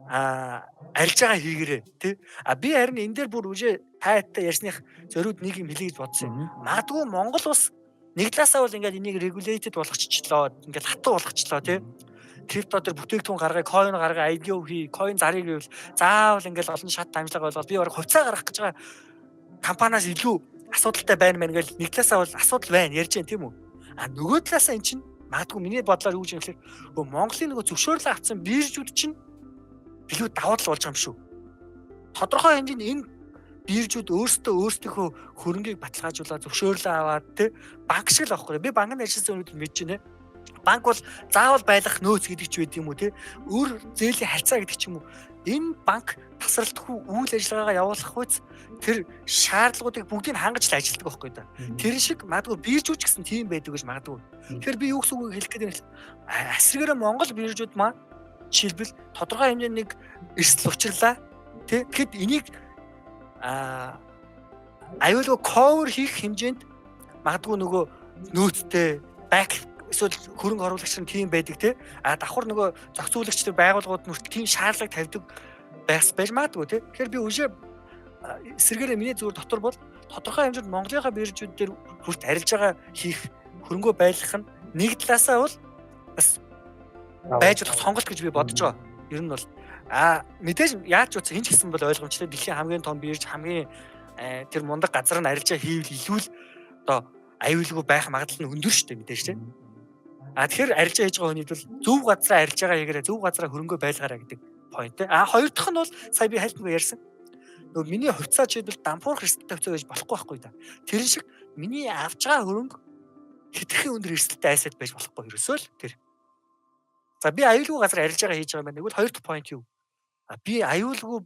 арилж байгаа хийгээрээ тий. Би харин энэ дээр бүр үжээ тайтай ярьсных зориуд нэг юм хэлье гэж бодсон юм. Магадгүй Монгол улс нэг талаасаа бол ингээд энийг regulated болгочихлоо, ингээд хатуу болгочихлоо тий. Крипто дээр бүтээгдэхүүн гаргая, coin гаргая, IDO хий, coin зарыг гэвэл заавал ингээд олон шат дамжлага болоод би бараг хувьцаа гаргах гэж байгаа компаниас илүү асуудалтай байна мэн гэж нэг талаасаа бол асуудал байна ярьж байна тийм үү. Нөгөө талаасаа эн чинь магадгүй миний бодлоор юу гэж юм гэхээр Монголын нөгөө зөвшөөрлөө авсан биржүүд чинь илүү давуу тал болж байгаа юм шүү. Тодорхой хэмжээнд энэ биржүүд өөрсдийнхөө хөрөнгийг баталгаажуулаад зөвшөөрлөө аваад тий банк шиг л авахгүй. Би банкнд ажилласан өнөөдөр мэдэж байна. Банк бол заавал байлгах нөөц гэдэг ч байд юм уу тий өөр зээлийн харьцаа гэдэг ч юм уу. Энэ банк тасралтгүй үйл ажиллагаагаа явуулах үз тэр шаардлагуудыг бүгдийг хангаж л ажилладаг байхгүй да. Тэр шиг магадгүй биржүүд ч гэсэн тийм байдаг гэж магадгүй. Тэгэхээр би юу гэсэн үг хэлэх гээд байна. Асргаараа Монгол биржүүд маань жишээлбэл тодорхой хэмжээний нэг эрсдэл учирлаа тий. Тэгэхэд энийг аюулгүй cover хийх хэмжээнд магадгүй нөгөө нөөцтэй back эсвэл хөрөнгө оруулагч нь тийм байдаг тий. Давхар нөгөө зохицуулагчдын байгууллагууд нь тийм шаардлага тавьдаг байж магадгүй тий. Тэгэхээр би үжээ эсэргээрээ миний зүгээр дотор бол тодорхой хэмжээнд Монголынхаа биржүүд дээр хүрт арилж байгаа хийх хөрөнгөө байлгах нь нэг талаасаа бол бас байж болох сонголт гэж би бодож байгаа. Ер нь бол мэдээж яаж ч утсан хин ч гэсэн бол ойлгомжтой дэлхийн хамгийн том бирж хамгийн тэр мундаг газар нь арилжаа хийвэл илүү л одоо аюулгүй байх магадлал нь өндөр шүү дээ мэдээж тийм. Тэгэхээр арилжаа хийж байгаа хүнийд бол зөв газараа арилж байгаа хийгээрээ зөв газараа хөрөнгөө байлгаараа гэдэг point. Хоёр дахь нь бол сая би хайлтгүй ярьсан. Нөгөө миний хувьцаа жишээлбэл дампуурах эрсдэлтэй хувьцаа гэж болохгүй байхгүй да. Тэр шиг миний авж байгаа хөрөнгө хэтэрхий өндөр эрсдэлтэй asset байж болохгүй ерөөсөө л тэр. За би аюулгүй газар арилж байгаа хийж байгаа юм байна. Тэгвэл хоёр дахь point юу? Би аюулгүй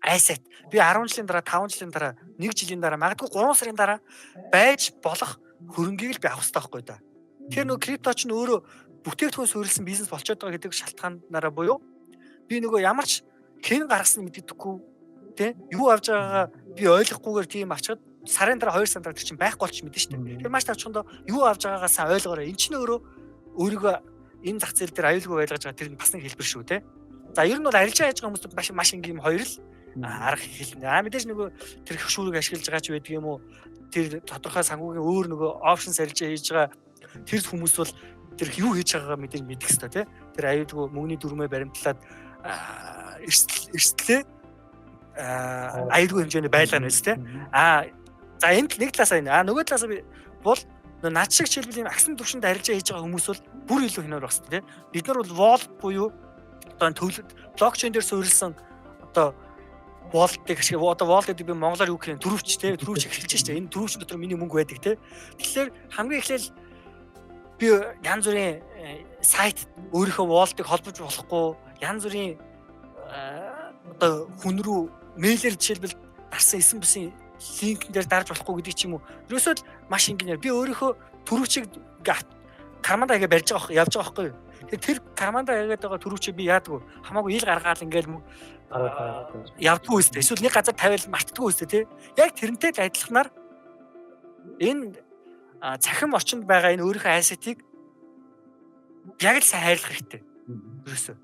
asset би 10 жилийн дараа 5 жилийн дараа 1 жилийн дараа магадгүй 3 сарын дараа байж болох хөрөнгийг л би авах хэрэгтэй байхгүй да. Тэр нөгөө крипто ч өөрөө бүтээгдэхүүн суурилсан бизнес болчиход байгаа гэдэг шалтгаанаараа буюу би нөгөө ямар ч хэн гаргасан мэддэггүй тий юу авж байгаагаа би ойлгохгүйгээр тийм авчаад сарын дараа 2 сарын дараа тэр чинь байхгүй болчих мэдэн шүү дээ. Тэр маш тавчхондоо юу авж байгаагаа сайн ойлгоорой. Энд чинь өөрөө өөрийгөө энэ зах зээл дээр аюулгүй байлгаж байгаа тэр бас нэг хэлбэр шүү тий. За ер нь бол арилжаа хийж байгаа хүмүүст маш ингийн хоёр л арга хэлнэ. Мэдээж нөгөө тэр хөшүүрийг ашиглаж байгаа ч байдаг юм уу? Тэр тодорхой санхүүгийн өөр нөгөө опшнс арилжаа хийж байгаа тэр хүмүүс бол тэр юу хийж байгаагаа мэдээж мэдэх хэрэгтэй тий. Тэр аюулгүй мөнгөний дүрмээ баримтлаад эрсдлээ аюулгүй хэмжээний байлгана биз тий. За энд нэг талаасаа энэ нөгөө талаасаа би бол над шиг жишээлбэл ийм агсан төвшөнд арилжаа хийж байгаа хүмүүс бол бүр илүү хинээр багс тий. Бид нар бол wallet буюу одоо төвлөд блокчейн дээр суурилсан одоо wallet-ыг ашиг одоо wallet гэдэг би монголоор юу гэх юм төрөвч тий төрөвч эхэлж штэ энэ төрөвч дотор миний мөнгө байдаг тий. Тэгэхээр хамгийн эхлээл би янз бүрийн сайт өөрийнхөө wallet-ыг холбож болохгүй янз бүрийн одоо хүн рүү мэйлэр жишээлбэл дарсан эсэн бүсийн линкэн дээр дарж болохгүй гэдэг ч юм уу. Ерөөсөө маш ингээр би өөрийнхөө төрөвчийг карманда хийгээ барьж байгаа явж байгаа байхгүй юу. Тэр карманда хийгээд байгаа төрөвчийг би яадаг вэ? Хамаагүй ил гаргаал ингээл явдггүй үстэй. Эсвэл нэг газар тавиал мартдаггүй үстэй тий. Яг тэрнтэй л адилханаар энэ цахим орчинд байгаа энэ өөрийнхөө asset-ийг яг л сайн хайрлах хэрэгтэй. Ерөөсөө.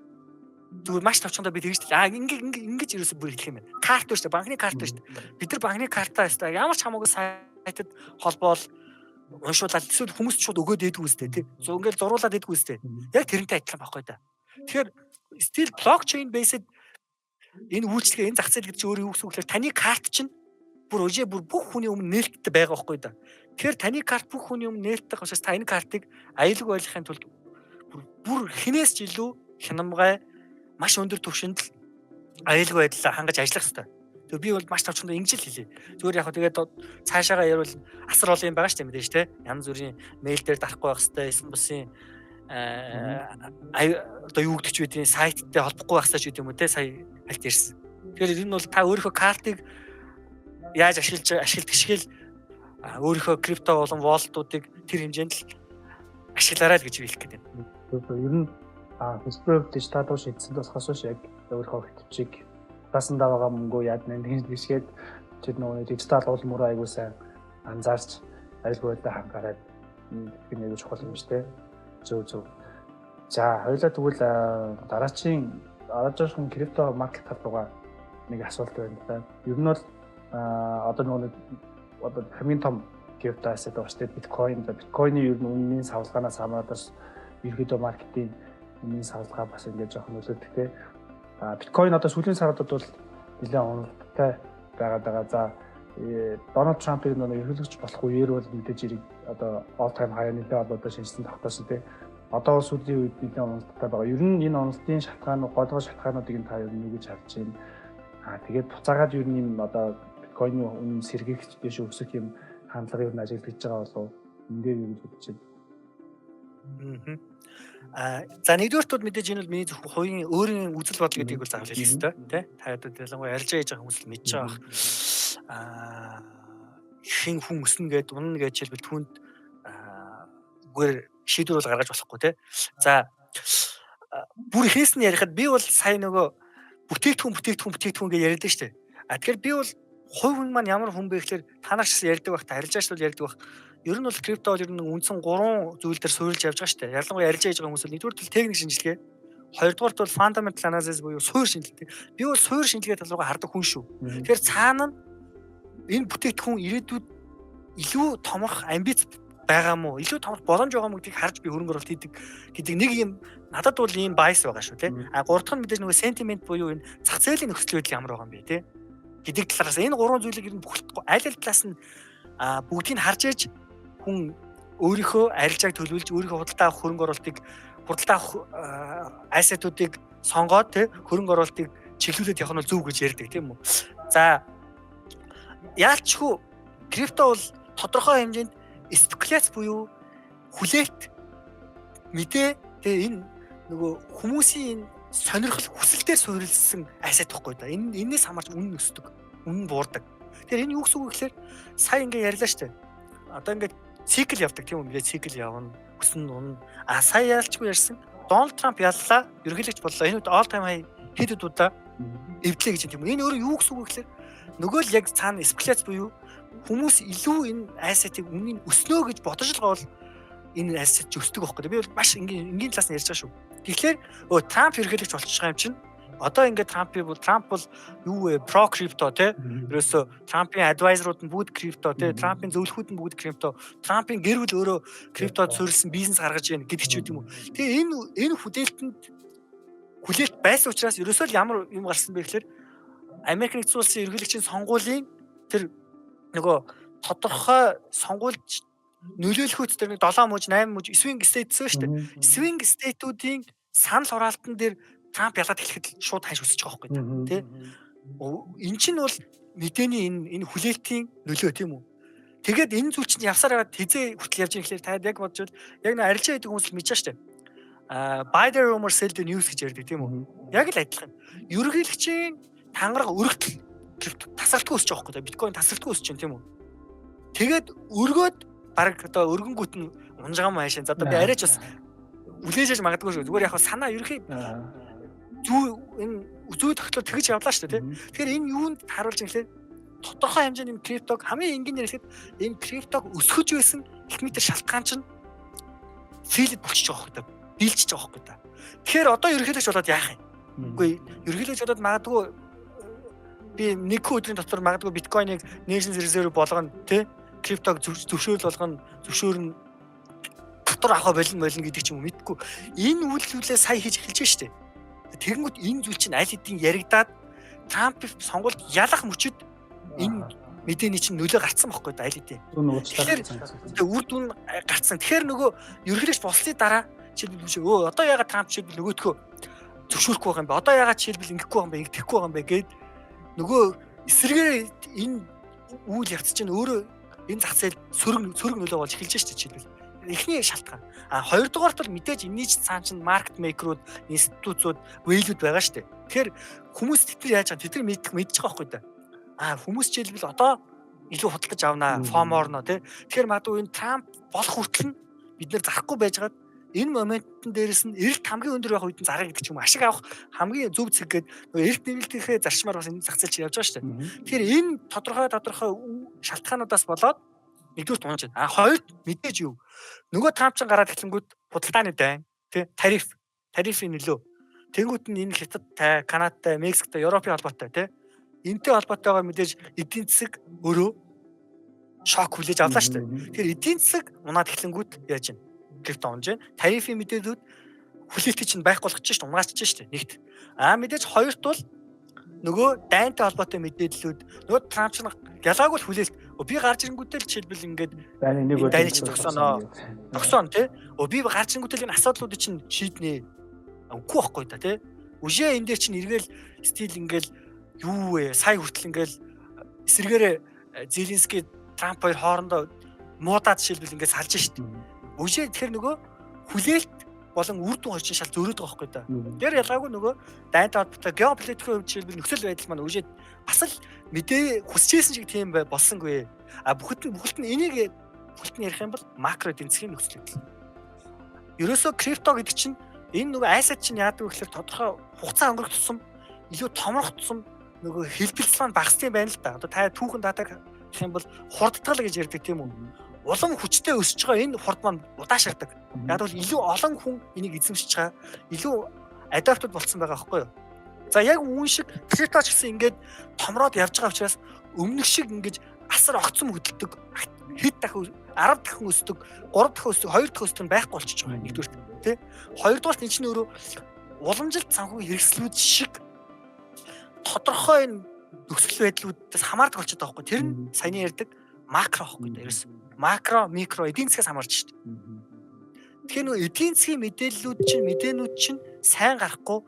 Зүгээр маш тавчхандаа би тэгж ингэж ерөөсөө бүр хэлэх юм байна. Карт шүү дээ, банкны карт шүү дээ. Бид нар банкны картаа шүү дээ. Ямар ч хамаагүй сайтад холбоол уншуулаад эсвэл хүмүүс шууд өгөөд идэх үстэй тий. Ингээл зуруулаад идэх үстэй. Яг тэрнтэй адилхан байхгүй да. Тэгэхээр still blockchain based энэ үйлчлэгээ энэ зах зээл гэдэг чинь өөрөө юу гэсэн үг вэ? Таны карт чинь бүр бүх хүний өмнө нээлттэй байгаа байхгүй да. Тэгэхээр таны карт бүх хүний өмнө нээлттэй учраас та энэ картыг аюулгүй байлгахын тулд бүр хинээс ч илүү хянамгай маш өндөр түвшинд аюулгүй байдлаа хангаж ажиллах хэрэгтэй. Тэгээ би бол маш тавчханд ингэж л хэлье. Зүгээр яг тэгээд цаашаагаа ярил асар олон юм байгаа шүү дээ мэдээж те. Янз бүрийн мэйл дээр дарахгүй байх хэрэгтэй. Эсэн бусын одоо юу гэдэг ч үгүй сайттай холбохгүй байх хэрэгтэй ч юм уу те. Сая хальт ирсэн. Тэгэхээр энэ бол та өөрийнхөө картыг яаж ашигладаг шиг л өөрийнхөө крипто болон wallet-уудыг тэр хэмжээнд л ашиглаарай л гэж хэлэх гээд байна. Ер нь Facebook дижитал руу шийдсэн тусгаас ш яг өөрийнхөө хэтвчиг тасандаа байгаа мөнгөө яад нэг тийшгээд чи нөгөө дижитал уулмөр айгуу сайн анзаарч аюулгүй байдлаа хангаарай. Тэр нэг чухал юм шүү дээ. Зөв. За хоёлаа тэгвэл дараагийн крипто маркет талбайгаа нэг асуулт байна та. Ер нь бол одоо нөгөө хамгийн том крипто asset байгаа шүү дээ. Биткойны ер нь үнийн савлгаанаас хамаарат ерөөдөө маркетинг үнийн савлгаа бас ингээд жоох нөлөөдөгтэй. Биткойн одоо сүүлийн саруудад бол нэлээд уналттай байгаа. За Дональд Трампыг нөгөө ерөнхийлөгч болох үеэр бол мэдээж ирэг одоо all time high нэлээд одоо шинжлэн тогтоосон тий. Одоо сүүлийн үед нэлээд уналттай байгаа. Ер нь энэ уналтын голгоо шалтгаануудыг та ер нь юу гэж харж байна? Тэгээд буцаагаад ер нь одоо биткойны үнэ сэргийгч дэш өсөх юм хандлага ер нь ажиглаж байгаа болов энэ дээр юу гэж бодож байна? За нэгдүгээрт мэдээж энэ бол миний хувийн өөрийн үзэл бодол гэдгийг бол заавал хэлэх хэрэгтэй тий. Та одоо ялангуяа арилжаа хийж байгаа хүмүүс л мэдж байгаа. Хин хүн өснө гэд унна гэж хэлбэл түүнд үгээр шийдвэр бол гаргаж болохгүй тий. За бүр ихээс нь ярихад би бол сая нөгөө бүтээгдэхүүн гэж яриад штэ. Тэгэхээр би бол хувь хүн маань ямар хүн бэ гэхээр та нар ч ярьдаг байх, арилжаач бол ярьдаг байх. Ер нь бол крипто бол ер нь үндсэн 3 зүйл дээр суурилж явж байгаа шүү дээ. Ялангуяа арилжаа хийж байгаа хүмүүс л нэгдүгээр бол техник шинжилгээ, хоёрдугаар бол fundamental analysis буюу суур шинжилгээ. Би бол суур шинжилгээ тал руугаа хардаг хүн шүү. Тэгэхээр цаана энэ бүтээгдэхүүн ирээдүйд илүү томрох амбиц байгаа мó, илүү томрох боломж байгаа мó гэдгийг харж би хөрөнгө оруулалт хийдэг гэдэг нэг юм надад бол ийм bias байгаа шүү тий. Гурав дахь нь мэдээж нөгөө sentiment буюу энэ зах зээлийн нөхцөл байдал ямар байгаа юм бэ тий. Гэдэг талаас энэ гурван зүйлийг ер нь бүхэлдээ аль талаас нь бүгдийг харж ээж хүн өөрийнхөө арилжааг төлөвлөж өөрийнхөө худалдаа авах хөрөнгө оруулалтыг худалдаа авах ассетуудыг сонгоод тий хөрөнгө оруулалтыг чиглүүлээд явах нь зөв гэж ярьдаг тийм үү. За яалчгүй крипто бол тодорхой хэмжээнд спекуляц буюу хүлээлт мэдээ тэгээ энэ нөгөө хүмүүсийн сонирхол хүсэлтээр суурилсан ассет байхгүй да. Энээс хамаарч үнэ өсдөг, үнэ буурдаг. Тэгэхээр энэ юу гэсэн үг вэ гэхээр сая ингээ ярьлаа штэ. Одоо ингээ цикл явдаг тийм үү? Мэдээ цикл явна, өснө унна. Сая яалчгүй ярьсан. Дональд Трамп яллаа, ерөнхийлөгч боллоо. Энэ үед all time high хэд удаа эвдлээ гэж тийм үү? Энэ өөрөө юу гэсэн үг вэ гэхээр нөгөө л яг цаана спекуляц буюу хүмүүс илүү энэ ассетыг үнийн өснөө гэж бодож л гол энэ ассет ч өсдөг байхгүй. Би бол маш энгийн талаас нь ярьж байгаа шүү. Тэгэхээр Трамп ерөнхийлөгч болчихж байгаа юм чинь одоо ингээд Трамп бол юу вэ? Про крипто тий. Ерөөсө Трампын адвайзерууд нь бүгд крипто тий. Трампын зөвлөхүүд нь бүгд крипто. Трампын гэр бүл өөрөө криптод суурилсан бизнес гаргаж байна гэдэг ч юм уу. Тэгээ энэ хүлээлт байсан учраас ерөөсөө л ямар юм гарсан бэ гэхээр Америк нэгдсэн улсын ерөнхийлөгчийн сонгуулийн тэр нөгөө тодорхой сонгуульд нөлөөлөхөд тэр 7 мууж 8 мууж swing states шүү дээ. Swing state-үүдийн санал хураалтан дээр Трамп ялаад эхлэхэд шууд ханш өсөж байгаа байхгүй тий. Эн чинь бол мэдээний энэ хүлээлтийн нөлөө тийм үү. Тэгээд энэ зүйл чинь явсаар яваад хизээ хүртэл явж ирэхлээр та яг бодож бол яг нэг арилжаа гэдэг хүмүүс л мэдэж штэ. Buy the rumor sell the news гэж ярьдаг тийм үү. Яг л адилхан. Ерөнхийлөгчийн тангараг өргөтөл тасралтгүй өсөж байгаа байхгүй. Биткойн тасралтгүй өсөж байна тийм үү. Тэгээд өргөөд баг одоо өргөнгүүт нь унжгаа маашин. За одоо би арайч бас үлээж магадгүй шүү. Зүгээр яг санаа ерөнхий зүй тогтлоо тэгж явлаа шүү дээ. Тэгэхээр энэ юунд харуулж ирэхлээр тодорхой хэмжээний криптог хамгийн энгийнээр хэлэхэд энэ криптог өсгөж байсан их метр шалтгаан чинь филд болчихж байгаа байхгүй. Дийлчихэж байгаа байхгүй та. Тэгэхээр одоо ерөнхийлөгч болоод яах юм? Үгүй ерөнхийлөгч болоод магадгүй би нэг өдрийн дотор магадгүй биткойныг National Reserve болгоно тий. криптог зөвшөөрөл болгоно, зөвшөөрнө дотор авах болно гэдэг ч юм уу мэдгүй. Энэ үйлдэлээ сая хийж эхэлж штэ. Тэгэнгүүт энэ зүйл чинь аль хэдийн яригадаад Трампын сонгуульд ялах мөчөд энэ мэдээний чинь нөлөө гарцсан байхгүй да аль хэдийн. Тэгэхээр үр дүн гарцсан. Тэгэхээр нөгөө ерөнхийлөгч болсны дараа жишээлбэл одоо ягаад Трамп жишээлбэл нөгөөдхөө зөвшөөрөхгүй байгаа юм бэ? Одоо ягаад жишээлбэл ингэхгүй байгаа юм бэ? Ингэхгүй байгаа юм бэ гэд нөгөө эсрэгээр энэ үйл явц чинь өөрөө энэ зах зээл сөрөг нөлөө болж эхэлж штэ жишээлбэл. Эхний шалтгаан. Хоёрдугаарт бол мэдээж энэний цаан чинь маркет мейкерүүд, институтууд, вэйлүүд байгаа штэ. Тэгэхээр хүмүүс тэд нар яаж байгаа тэд нар мэдж байгаа байхгүй да. Хүмүүс жишээлбэл одоо илүү худалдаж авнаа, фоморно тий. Тэгэхээр магадгүй энэ Трамп болох хүртэл нь бид нэр зарахгүй байжгаад энэ моментын дээрээс нь эрэлт хамгийн өндөр байх үед нь зарах гэдэг ч юм ашиг авах хамгийн зөв зэг гээд нөгөө эрэлт нэмэлтийнхээ зарчмаар бас энэ зах зээл чинь явж байгаа шүү дээ. Тэгэхээр энэ тодорхой шалтгаануудаас болоод нэгдүгээр тунаж байна. Хоёрд мэдээж юу? Нөгөө Трамп ч гараад эхлэнгүүт худалдааны дайн, тий, тарифын нөлөө. Тэнгүүт нь энэ Хятадтай, Канадтай, Мексиктэй, Европын холбоотой тий. Энтэй холбоотойгоор мэдээж эдийн засаг өөрөө шок хүлээж авлаа шүү дээ. Тэгэхээр эдийн засаг унаад эхлэнгүүт яаж юм? Крипто унаж байна. Тарифын мэдээлүүд хүлээлтийг чинь байхгүй болгож шүү дээ. Унаачиж шүү дээ. Нэгт. Мэдээж хоёрт бол нөгөө дайнтай холбоотой мэдээллүүд нөгөө Трамп чинь ялгаагүй л хүлээлт. Би гарч ирэнгүүтэл жишээлбэл ингээд дайны чинь тогсооно тий. Би гарч ирэнгүүтэл энэ асуудлуудыг чинь шийднэ. Үгүй байхгүй да тий. Үжээ энэ дээр чинь эргээл стил ингээл юу вэ? Сая хүртэл ингээл эсэргээрээ Зеленский Трамп хоёр хоорондоо муудаад жишээлбэл ингээд салж штт. Үжээ тэгэхээр нөгөө хүлээлт болон үр дүн орчин шал зөрөөд байгаа байхгүй да. Тэр ялгаагүй нөгөө дайнтай холбоотой геополитикийн хувьд жишээлбэл нөхцөл байдал маань үжээд бас л мэдээ хүсчихсэн шиг тийм болсонгүй. Бүхэлд нь энийг ярих юм бол макро эдийн засгийн нөхцөл байдал. Ерөөсөө крипто гэдэг чинь энэ нөгөө айсад чинь яадаг вэ гэхээр тодорхой хугацаа өнгөрөх тусам илүү томрох тусам нөгөө хэлбэлц маань багассан байна л да. Одоо та түүхэн датаг гэх юм бол хурдтгал гэж ярьдаг тийм үү? Улам хүчтэй өсөж байгаа энэ хурд маань удаашрдаг. Яг бол илүү олон хүн энийг эзэмшиж байгаа, илүү адаптад болсон байгаа байхгүй юу? За яг үүн шиг крипто ч гэсэн ингээд томроод явж байгаа учраас өмнөх шиг ингээд асар огцом хөдөлдөг, хэд дахин 10 дахин өсдөг, 3 дахин өсдөг, 2 дахин өсдөг нь байхгүй болчихж байгаа нэгдүгээр тий. Хоёрдугаар энэ чинь өөрөө уламжилт санхүүгийн хэрэгслүүд шиг тодорхой нөхцөл байдлуудаас хамаардаг болчиход байгаа байхгүй. Тэр нь саяны ярьдаг макро байхгүй да ерөөс. Макро, микро эдийн засгаас хамаарч шүү дээ. Тэгэхээр нөгөө эдийн засгийн мэдээнүүд чинь сайн гарахгүй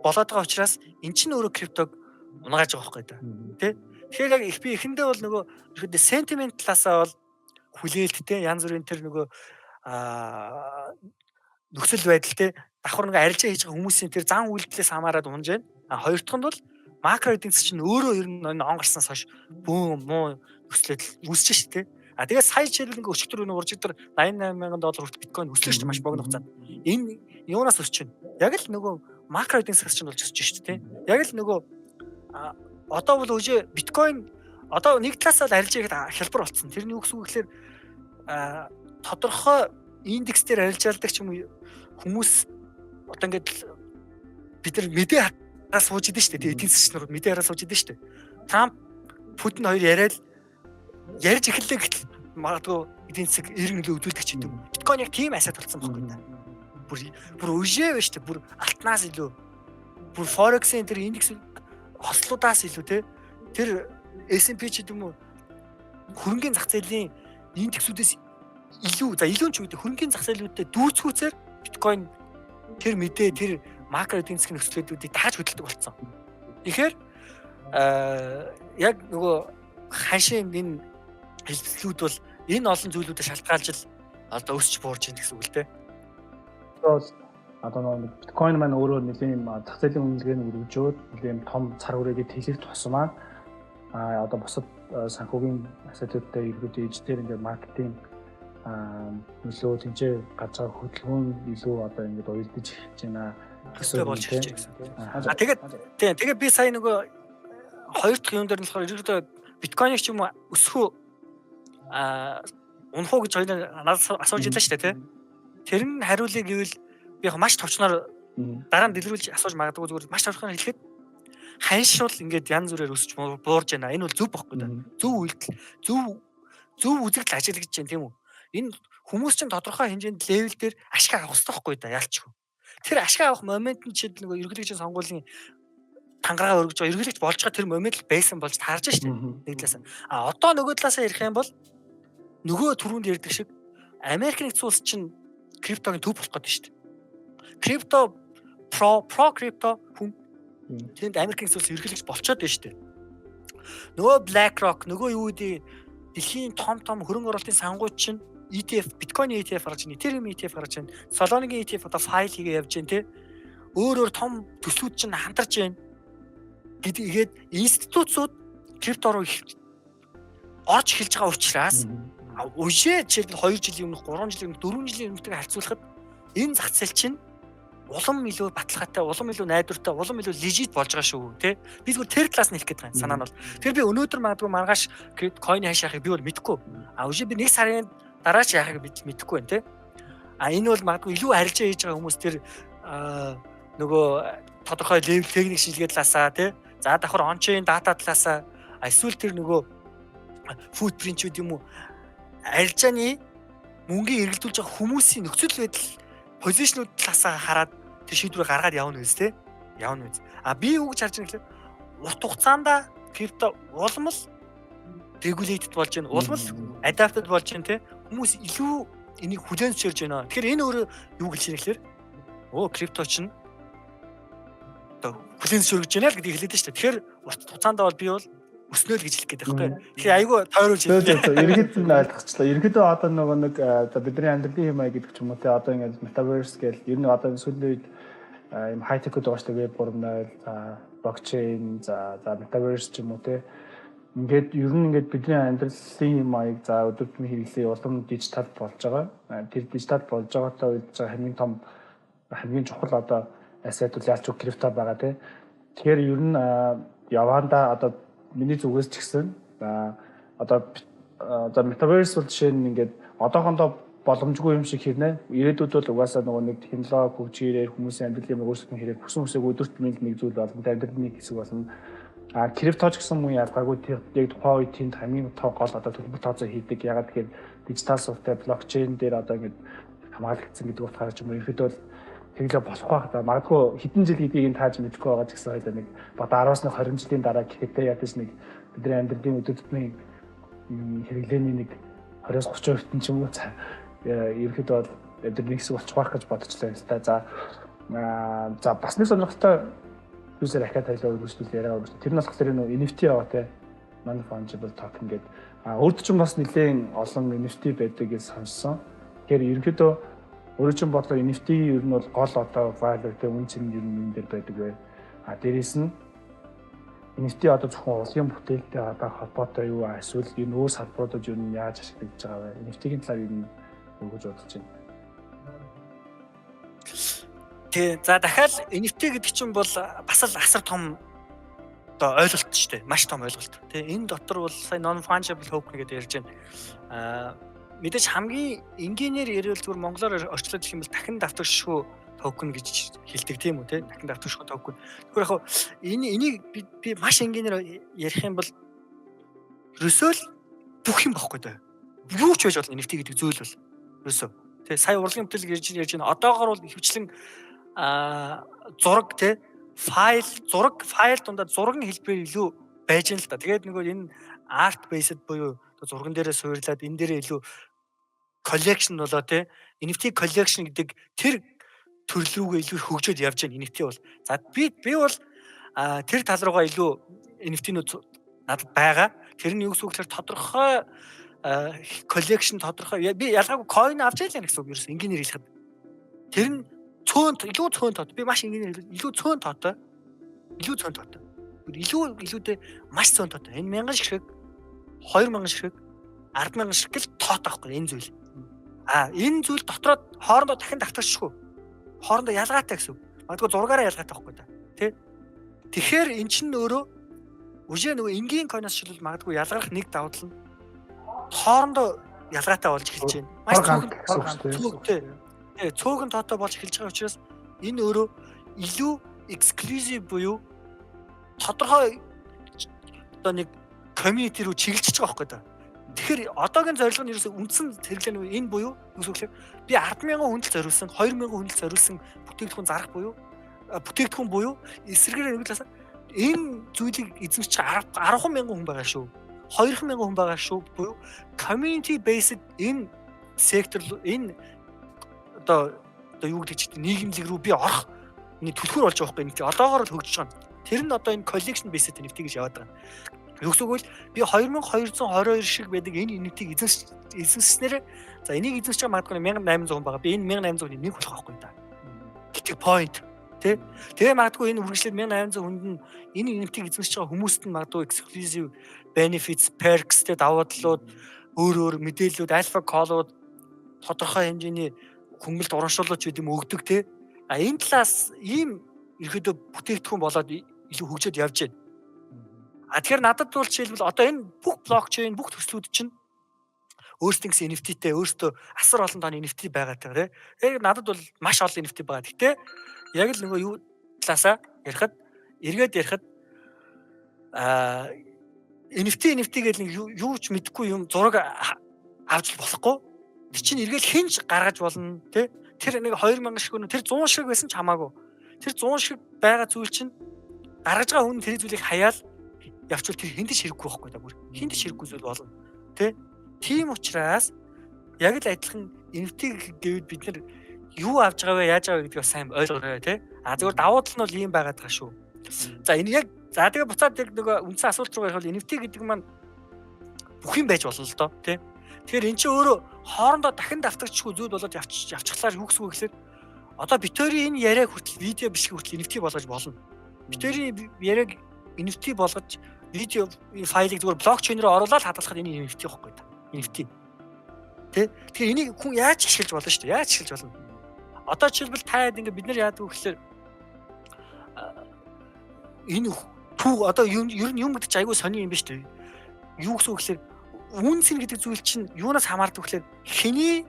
болоод байгаа учраас эн чинь өөрөө криптог унгааж байгаа байхгүй да. Тэ? Тэгэхээр яг би эхэндээ бол нөгөө ихэд сентимент талаасаа бол хүлээлттэй янз бүрийн тэр нөгөө нөхцөл байдалтай давхар нэг арилжаа хийж байгаа хүмүүсийн тэр зан үйлдэлээс хамаарат унаж байна. Хоёр дахь нь бол макро эдийн засаг чинь өөрөө ер нь он гарснаас хойш бөөм муу нөхцөл байдал үүсэж шүү дээ. Тэгээд сая жишээлбэл ингээ өчигдөр өнөө уржигдэр $88,000 хүртэл биткойн өслөө шүү дээ маш богино хугацаанд. Энэ юунаас өсч байна? Яг л нөгөө макро эдийн засгаас чинь болж өсч шүү дээ. Яг л нөгөө одоо бол үжи биткойн одоо нэг талаас л арилжаа ихэд хялбар болсон. Тэрний юу гэсэн үг гэхээр тодорхой индекс дээр арилжаалдаг ч юм уу хүмүүс одоо ингээд бид нар мэдээ хатаас сууж идэв шүү дээ. Эдийн засгчнууд мэдээ хараа сууж идэв шүү дээ. Трамп Путин хоёр ярьж эхэллээ гэтэл магадгүй эдийн засаг эрг нөлөө үзүүлдэг ч юм. Биткойн яг тийм асаад болсон байхгүй да. Бүр үжээ байж тээ бүр алтнаас илүү бүр форексийн тэр индекс хослуудаас илүү те тэр S&P ч гэдэг юм уу хөрөнгөний зах зээлийн индексүүдээс илүү нь ч үгүй хөрөнгөний зах зээлүүдэд дүүцгүүцээр биткойн тэр мэдээ тэр макро эдийн засгийн нөхцөлүүдийг тааж хөдөлдөг болсон. Тэгэхээр яг нөгөө ханшийн энэ хэлбэлүүд бол энэ олон зүйлүүдэд шалтгаалж л одоо өсч буурж байна гэсэн үг л дээ. Одоо нэг биткойн маань өөрөө нэлийн зах зээлийн үнэлгээний өргөжөөд нэлийн том цар хүрээгээ тэлэх тусмаа одоо бусад санхүүгийн асуудлуудтай ерөөдөө ижтэр ингээд маркетинг нөлөө тэнцээ гарч байгаа хөдөлгөөн илүү одоо ингээд уялдаж эхэлж байна. Төсөө болж эхэлж байна. Тэгээд би сая нөгөө хоёр дахь юм дээр нь болохоор ерөөдөө биткойн ч юм уу өсөхөө унах уу гэж хоёул надад асууж илаа шүү дээ тий. Тэр нь хариулъя гэвэл би яг маш товчноор дараа нь дэлгэрүүлж асууж магадгүй зүгээр маш товчноор хэлэхэд ханшуул ингээд янз бүрээр өсч буурж байна. Энэ бол зөв бохгүй да. Зөв үйлдэл, зөв зөв үзэгдэл ажиглаж байна тийм үү? Энэ хүмүүс чинь тодорхой хэмжээнд левел дээр ашиг авах хэрэгтэй байхгүй да ялчгүй. Тэр ашиг авах момент нь чинь нөгөө ерөнхийлөгчийн сонгуулийн тангараа өргөж байгаа ерөнхийлөгч болж байгаа тэр момент л байсан болж таарж штэ нэг талаас. А одоо нөгөө талаасаа ярих юм бол нөгөө түрүүнд ярьдаг шиг Америк нэгдсэн улс чинь криптогийн төв болох гэдэг штэ. Крипто про крипто хүн тэнд Америк нэгдсэн улс ерөнхийлөгч болчиход байна штэ. Нөгөө BlackRock нөгөө юу гэдэг дэлхийн том хөрөнгө оруулалтын сангууд чинь ETF, биткойн ETF гарч байна, Ethereum ETF гарч байна. Solana-гийн ETF одоо файл хийгээ явж байна те. Өөр том төслүүд чинь хамтарч байна. Гэдгээд институцууд крипто руу орж эхэлж байгаа учраас үжээ жишээлбэл 2 жилийн өмнөх, 3 жилийн өмнөх, 4 жилийн өмнөхтэйг харьцуулахад энэ зах зээл чинь улам илүү баталгаатай, улам илүү найдвартай, улам илүү лежит болж байгаа шүү те. Би зүгээр тэр талаас нь хэлэх гээд байгаа санаа нь бол. Тэгэхээр би өнөөдөр магадгүй маргааш койн хааш яахыг би бол мэдэхгүй. А үжээ би 1 сарын дараа ч яахыг мэдэхгүй байна те. А энэ бол магадгүй илүү арилжаа хийж байгаа хүмүүс тэр нөгөө тодорхой левел техник шинжилгээ талаасаа те. За давхар ончийн дата талаасаа эсвэл тэр нөгөө футпринтүүд юм уу арилжааны мөнгөийг эргэлдүүлж байгаа хүмүүсийн нөхцөл байдал позишнууд талаасаа хараад тэр шийдвэрийг гаргаад явна үз те. Явна үз. А би юу гэж харж байгаа гэхээр урт хугацаанд крипто улам л regulated болж байна. Улам л adapted болж байна те. Хүмүүс илүү энийг хүлээн зөвшөөрж байна. Тэгэхээр энэ өөрөө юу гэлж байна гэхээр крипто чинь хүлээн зөвшөөрж байна л гэдгийг хэлээд шүү дээ. Тэгэхээр урт хугацаанд бол би бол өснөө л гэж хэлэх гээд байгаа байхгүй. Тэгэхээр айгүй тойруулж байна. Ерөнхийд нь ойлгоцлоо. Ерөнхийдөө одоо нөгөө нэг бидний амьдралын юм аа гэдэг ч юм уу те одоо ингээд metaverse гэл ер нь одоо сүүлийн үед юм хайтекуд байгаа шүү дээ. Web 3.0 блокчейн за metaverse ч юм уу те ингээд ер нь ингээд бидний амьдралын юм аяг за өдөр тутмын хэрэглээ улам дижитал болж байгаа. Тэр дижитал болж байгаатай үед хамгийн чухал одоо asset үл ялч крипто байгаа те. Тэгэхээр ер нь яваандаа одоо миний зүгээс ч гэсэн одоо metaverse бол жишээ нь ингээд одоохондоо боломжгүй юм шиг хэрнэ. Ирээдүйд бол угаасаа нөгөө нэг технологи хөгжиөрээр хүмүүсийн амьдралын өөрсдөө хэрэг хүсэн хүсэг өдөр тутмын нэг зүйл болно. Амьдралын нэг хэсэг болно. Крипто ч гэсэн мөн ялгаагүй яг тухайн үед тэнд хамгийн гол одоо төлбөр тооцоо хийдэг. Ягаад гэхээр дижитал софтвер блокчейн дээр одоо ингээд хамгаалагдсан гэдэг утгаараа ч юм уу ихэд бол тэглээ болох байх. Магадгүй хэдэн жил гэдгийг энэ тааж мэдэхгүй байгаа ч гэсэн хоёул нэг бод 10-аас 20 жилийн дараа гэхдээ ядаж нэг бидний амьдралын өдөр тутмын хэрэглээний нэг 20-30% ч юм уу ерөөхдөө бол бидний хэсэг болчих واخ гэж бодчихлаа юм л та. За бас нэг сонирхолтой юусаар ахаад тайлбар өгүүлсэн яриа өгсөн. Тэр нь болохоор энэ NFT яваа те non-fungible token гэдэг. Өөрт чинь бас нэлээд олон NFT байдаг гэж сонссон. Тэгэхээр ерөөхдөө өөрөө чинь бодлоо NFT ер нь бол гол одоо value те үн цэн ер нь энэ дээр байдаг бай. Дээрээс нь NFT одоо зөвхөн урлагийн бүтээлтэй одоо холбоотой юу эсвэл энэ өөр салбаруудад ер нь яаж ашиглаж байгаа вэ? NFT-ийн талаар ер нь өгөж бодож байна. Тий. За дахиад NFT гэдэг чинь бол бас л асар том одоо ойлголт шүү дээ. Маш том ойлголт. Тий. Энэ дотор бол сая non-fungible token гэдэг ярьж байна. Мэдээж хамгийн энгийнээр ярил зүгээр монголоор орчлоод гэх юм бол дахин давтагшгүй токен гэж хэлдэг тийм үү те дахин давтагшгүй токен. Тэгэхээр яг энийг би маш энгийнээр ярих юм бол ерөөсөө л бүх юм багхгүй даа. Юу ч байж болно NFT гэдэг зүйл бол ерөөсөө те сая урлагийн бүтээл ярьж байна. Одоогоор бол хөвчлэн зураг те файл дундаа зургийн хэлбэр илүү байж байна л да. Тэгээд нөгөө энэ арт based буюу зурган дээрээ суурлаад энэ дээрээ илүү collection болоо те NFT collection гэдэг тэр төрөл рүүгээ илүү хөгжөөд явж байгаа NFT бол. За би бол тэр тал руугаа илүү NFT-нүүд надад байгаа. Тэр нь юу гэсэн үг гэхээр тодорхой collection тодорхой би ялгаагүй coin авч яана гэсэн үг ерөөс энгийнээр хэлэхэд. Тэр нь илүү цөөн тоо. Би маш энгийнээр илүү цөөн тоотой. Илүүтэй маш цөөн тоотой. Энэ 1000 ширхэг 2000 ширхэг 100000 ширхэг л тоотой байхгүй энэ зүйл. Энэ зүйл дотроо хоорондоо дахин давтагчгүй. Хоорондоо ялгаатай гэсэн үг. Магадгүй зургаараа ялгаатай байхгүй да. Тэ? Тэгэхээр эн чинь өөрөө үжээ нөгөө энгийн койноос шилбэл магадгүй ялгарх нэг давтал нь хоорондоо ялгаатай болж эхэлж байна. Маш цөөхөнтэй. Цөөхөн тоотой болж эхэлж байгаа учраас энэ өөрөө илүү exclusive буюу тодорхой одоо нэг community руу чиглэж байгаа байхгүй да. Тэгэхээр одоогийн зорилго нь ерөөсөө үндсэн хэрэглээ нь энэ буюу юу би 10,000 хүнд зориулсан 2,000 хүнд зориулсан бүтээгдэхүүн зарах буюу бүтээгдэхүүн буюу эсрэгээр нэг талаас энэ зүйлийг эзэмшиж 10,000 хүн байгаа шүү. 2,000 хүн байгаа шүү буюу community based энэ сектор энэ одоо юу гэдэг чинь нийгэмлэг рүү би орох энэ түлхүүр болж байгаа байхгүй нэг одоогоор л хөгжиж байгаа. Тэр нь одоо энэ collection based NFT гэж яваад байгаа. Югсгвэл би 2222 шиг байдаг энэ NFT-г эзэмснээр за энийг эзэмсэж байгаа магадгүй 1800 хүн байгаа. Би энэ 1800-ны нэг болох байхгүй да. Гэдэг point тий. Тэгээ магадгүй энэ үргэлжлээд 1800 хүнд нь энэ NFT-г эзэмсэж байгаа хүмүүст нь магадгүй exclusive benefits, perks тэ давуу талууд өөр мэдээллүүд, alpha call-ууд тодорхой хэмжээний хөнгөлөлт урамшуулж гэдэг юм өгдөг тий. А энэ талаас ийм ерөөдөө бүтээгдэхүүн болоод илүү хөгжөөд явж байна. А тэгэхээр надад бол жишээлбэл одоо энэ бүх блокчейн бүх төслүүд чинь өөрсдийнхээ NFT-тэй өөрсдөө асар олон тооны NFT байгаа тийм. Яг надад бол маш олон NFT байгаа. Гэхдээ яг л нөгөө юу талаасаа ярихад NFT гэдэг нэг юу ч мэдэхгүй юм зураг авч болохгүй. Тэр чинь эргээл хинж гаргаж болно тий. Тэр нэг 2000 шиг тэр 100 шиг байсан ч хамаагүй. Тэр 100 шиг байгаа зүйл чинь гаргаж байгаа хүн тэр зүйлийг хаяал явчвал тэр хинт хэрэггүй байхгүй да бүр. Хинт хэрэггүй зүйл болно. Тэ? Тийм учраас яг л адилхан NFT гэвэл бид нар юу авч байгаа вэ, яаж байгаа гэдгийг сайн ойлгоорой тий. А зөвхөн давуу тал нь бол ийм байгаад байгаа шүү. За энэ яг за тэгээ буцаад яг нөгөө үндсэн асуулт руу ярихвал NFT гэдэг маань бүх юм байж болно л доо тий. Тэгэхээр эн чинь өөрөө хоорондоо дахин давтагдчихгүй зүйл болоод явчихлаар юу гэсэн үг гэхээр одоо битүүрийн энэ яриаг хүртэл видео биш хүртэл NFT болгож болно. Битүүрийн яриаг NFT болгож видео файлыг зүгээр блокчейн рүү оруулаад хадгалахад энэ NFT байхгүй да. NFT. Тэ? Тэгэхээр энийг хүн яаж ашиглаж болно шүү дээ? Яаж ашиглаж болно? Одоо жишээлбэл таад ингээд бид нар яадаг вэ гэхээр энэ түүх одоо ер нь юм гэдэг чинь айгүй сони юм ба шүү дээ. Юу гэсэн үг гэхээр үнсэн гэдэг зүйл чинь юунаас хамаардаг вэ гэхээр хэний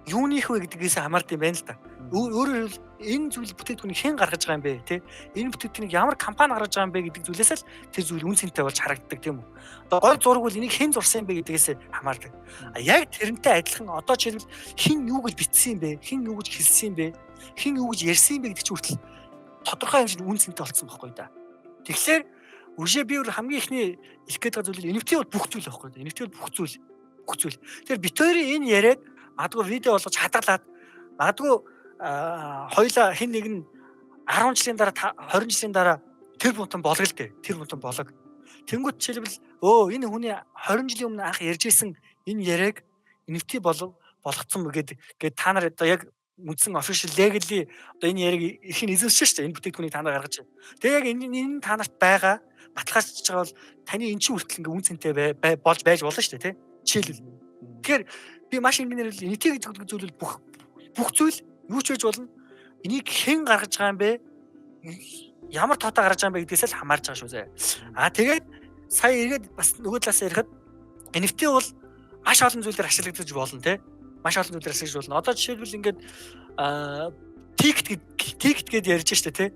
юуных вэ гэдгээс хамаардаг юм байна л да. Өөрөөр хэлбэл энэ зүйл бүтээгдэхүүнийг хэн гаргаж байгаа юм бэ те энэ бүтээгдэхүүнийг ямар компани гаргаж байгаа юм бэ гэдэг зүйлээс л тэр зүйл үнцэнтэй болж харагддаг тийм үү. Одоо гол зураг бол энийг хэн зурсан юм бэ гэдгээс хамаардаг. А яг тэрнтэй адилхан одоо жишээлбэл хэн юу гэж бичсэн юм бэ? Хэн юу гэж хэлсэн юм бэ? Хэн юу гэж ярьсан юм бэ гэдэг чинь хүртэл тодорхой хэмжээнд үнцэнтэй болсон байхгүй да. Тэгэхээр үржээ би хамгийн ихний их гээд байгаа зүйл NFT бол бүх зүйл байхгүй да. NFT бол бүх зүйл. Тэгэхээр бит хоёрын энэ яриаг магадгүй видео болгож хадгалаад магадгүй хоёулаа хэн нэг нь 10 жилийн дараа 20 жилийн дараа тэр бунтан болго л дээ. Тэр бунтан болго. Тэнгүүт жишээлбэл энэ хүний 20 жилийн өмнө анх ярьж исэн энэ яриаг NFT болгоцсон гэдэг та нар одоо яг үндсэн official legally одоо энэ яриаг их нь эзэмшсэн шүү дээ. Энэ бүтээгдэхүүнийг та нар гаргаж байна. Тэгээ яг энэ та нарт байгаа баталгаажж байгаа бол таны эн чинь хүртэл ингээ үнцэнтэй болж байж болно шүү дээ, тий? Жишээлбэл. Тэгэхээр би маш ингээнээр NFT гэдэг зүйл бүх зүйл юу ч байж болно. Энийг хэн гаргаж байгаа юм бэ? Ямар тоотой гаргаж байгаа юм бэ гэдгээс л хамаарж байгаа шүү зэ. Тэгээд сая эргээд бас нөгөө талаас ярихад NFT бол маш олон зүйлээр ашиглагдаж болно те. Маш олон зүйлээр ашиглаж болно. Одоо жишээлбэл ингээд ticket гэдээ ярьж штэ те.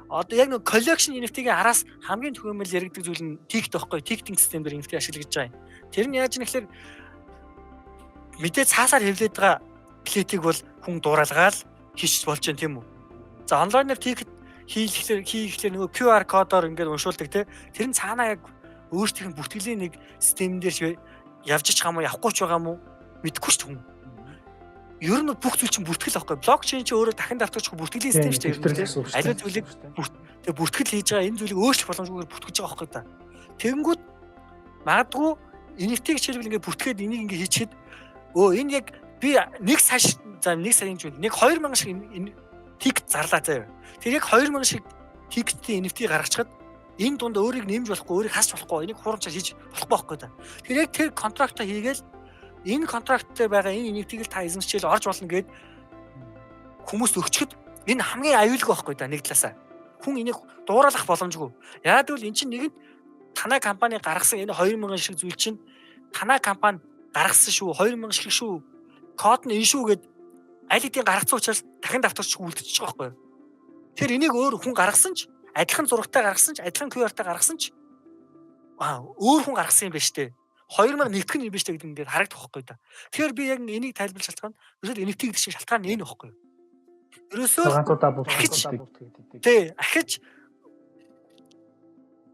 Одоо яг нэг collection NFT-ийн араас хамгийн түгээмэл яригддаг зүйл нь ticket байхгүй. Ticketing систем дээр NFT ашиглаж байгаа юм. Тэр нь яаж юм гэхээр мэдээ цаасаар хэвлээд байгаа плетийг бол хүн дууралгаал хийчих болж байна тийм үү. За онлайнаар ticket хийхлээр нөгөө QR кодоор ингээд уншуулдаг те. Тэр нь цаанаа яг өөрсдийнх нь бүртгэлийн нэг систем дээр явж ич байгаа юм уу, явахгүй ч байгаа юм уу мэдэхгүй шүү хүн. Ер нь бүх зүйл чинь бүртгэл байхгүй. Блокчейн чинь өөрөө дахин давтагч бүртгэлийн систем шүү дээ. Аливаа зүйлийг тэгээ бүртгэл хийж байгаа энэ зүйлийг өөрчлөх боломжгүйгээр бүртгэж байгаа байхгүй та. Тэгэнгүүт магадгүй NFT-г жишээлбэл ингээд бүртгээд энийг ингээд хийчихэд энэ яг би нэг сарын зүйл нэг 2000 шиг тикет зарлаа заяа. Тэр яг 2000 шиг тикетийн NFT гаргачихад энэ дунд өөрийг нэмж болохгүй, өөрийг хасч болохгүй, энийг хурамчаар хийж болохгүй байхгүй та. Тэр яг тэр контрактаа хийгээл энэ контракт дээр байгаа энэ NFT-г та эзэмшчихэл орж болно гэд хүмүүст өгчөхөд энэ хамгийн аюулгүй байхгүй да нэг талаасаа. Хүн энийг дуураалах боломжгүй. Яг л эн чинь нэгэн танай компани гаргасан энэ 2000 шиг зүйл чинь танай компани гаргасан шүү 2000 шиг шүү код нь энэ шүү гэд аль хэдийн гаргацсан учраас дахин давтарч үлдчихэж байгаа байхгүй. Тэр энийг өөр хүн гаргасан ч адилхан зурагтай гаргасан ч адилхан QR-тай гаргасан ч өөр хүн гаргасан юм байна штэ. 2001 дэх юм биш үү гэдэг ингээд харагдах байхгүй да. Тэгэхээр би яг энийг тайлбарлах шалтгаан ерөөсөө NFT гэдэг чинь шалтгаан нь энэ байхгүй. Ерөөсөө ганцуудаа бүртгэдэг гэдэг. Тий, ахиж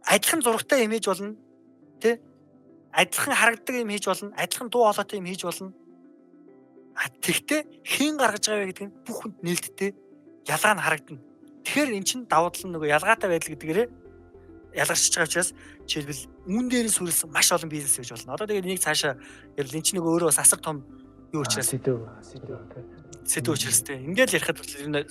адилхан зурагтай юм хийж болно. Тий. Адилхан харагддаг юм хийж болно. Адилхан дуу хоолойтой юм хийж болно. Тэгтээ хэн гаргаж байгаа вэ гэдэг нь бүх хүнд нээлттэй ялгаа нь харагдана. Тэгэхээр эн чинь давуу тал нь нөгөө ялгаатай байдал гэдгээрээ ялгарчж байгаа учраас жишээлбэл үүн дээрээс хүрэлсэн маш олон бизнес хийж болно. Одоо тэгээд нэг цаашаа ярил эн чинь нөгөө өөрөө бас асар том юу учраас сэдв учраас тийм. Ингээд ярихад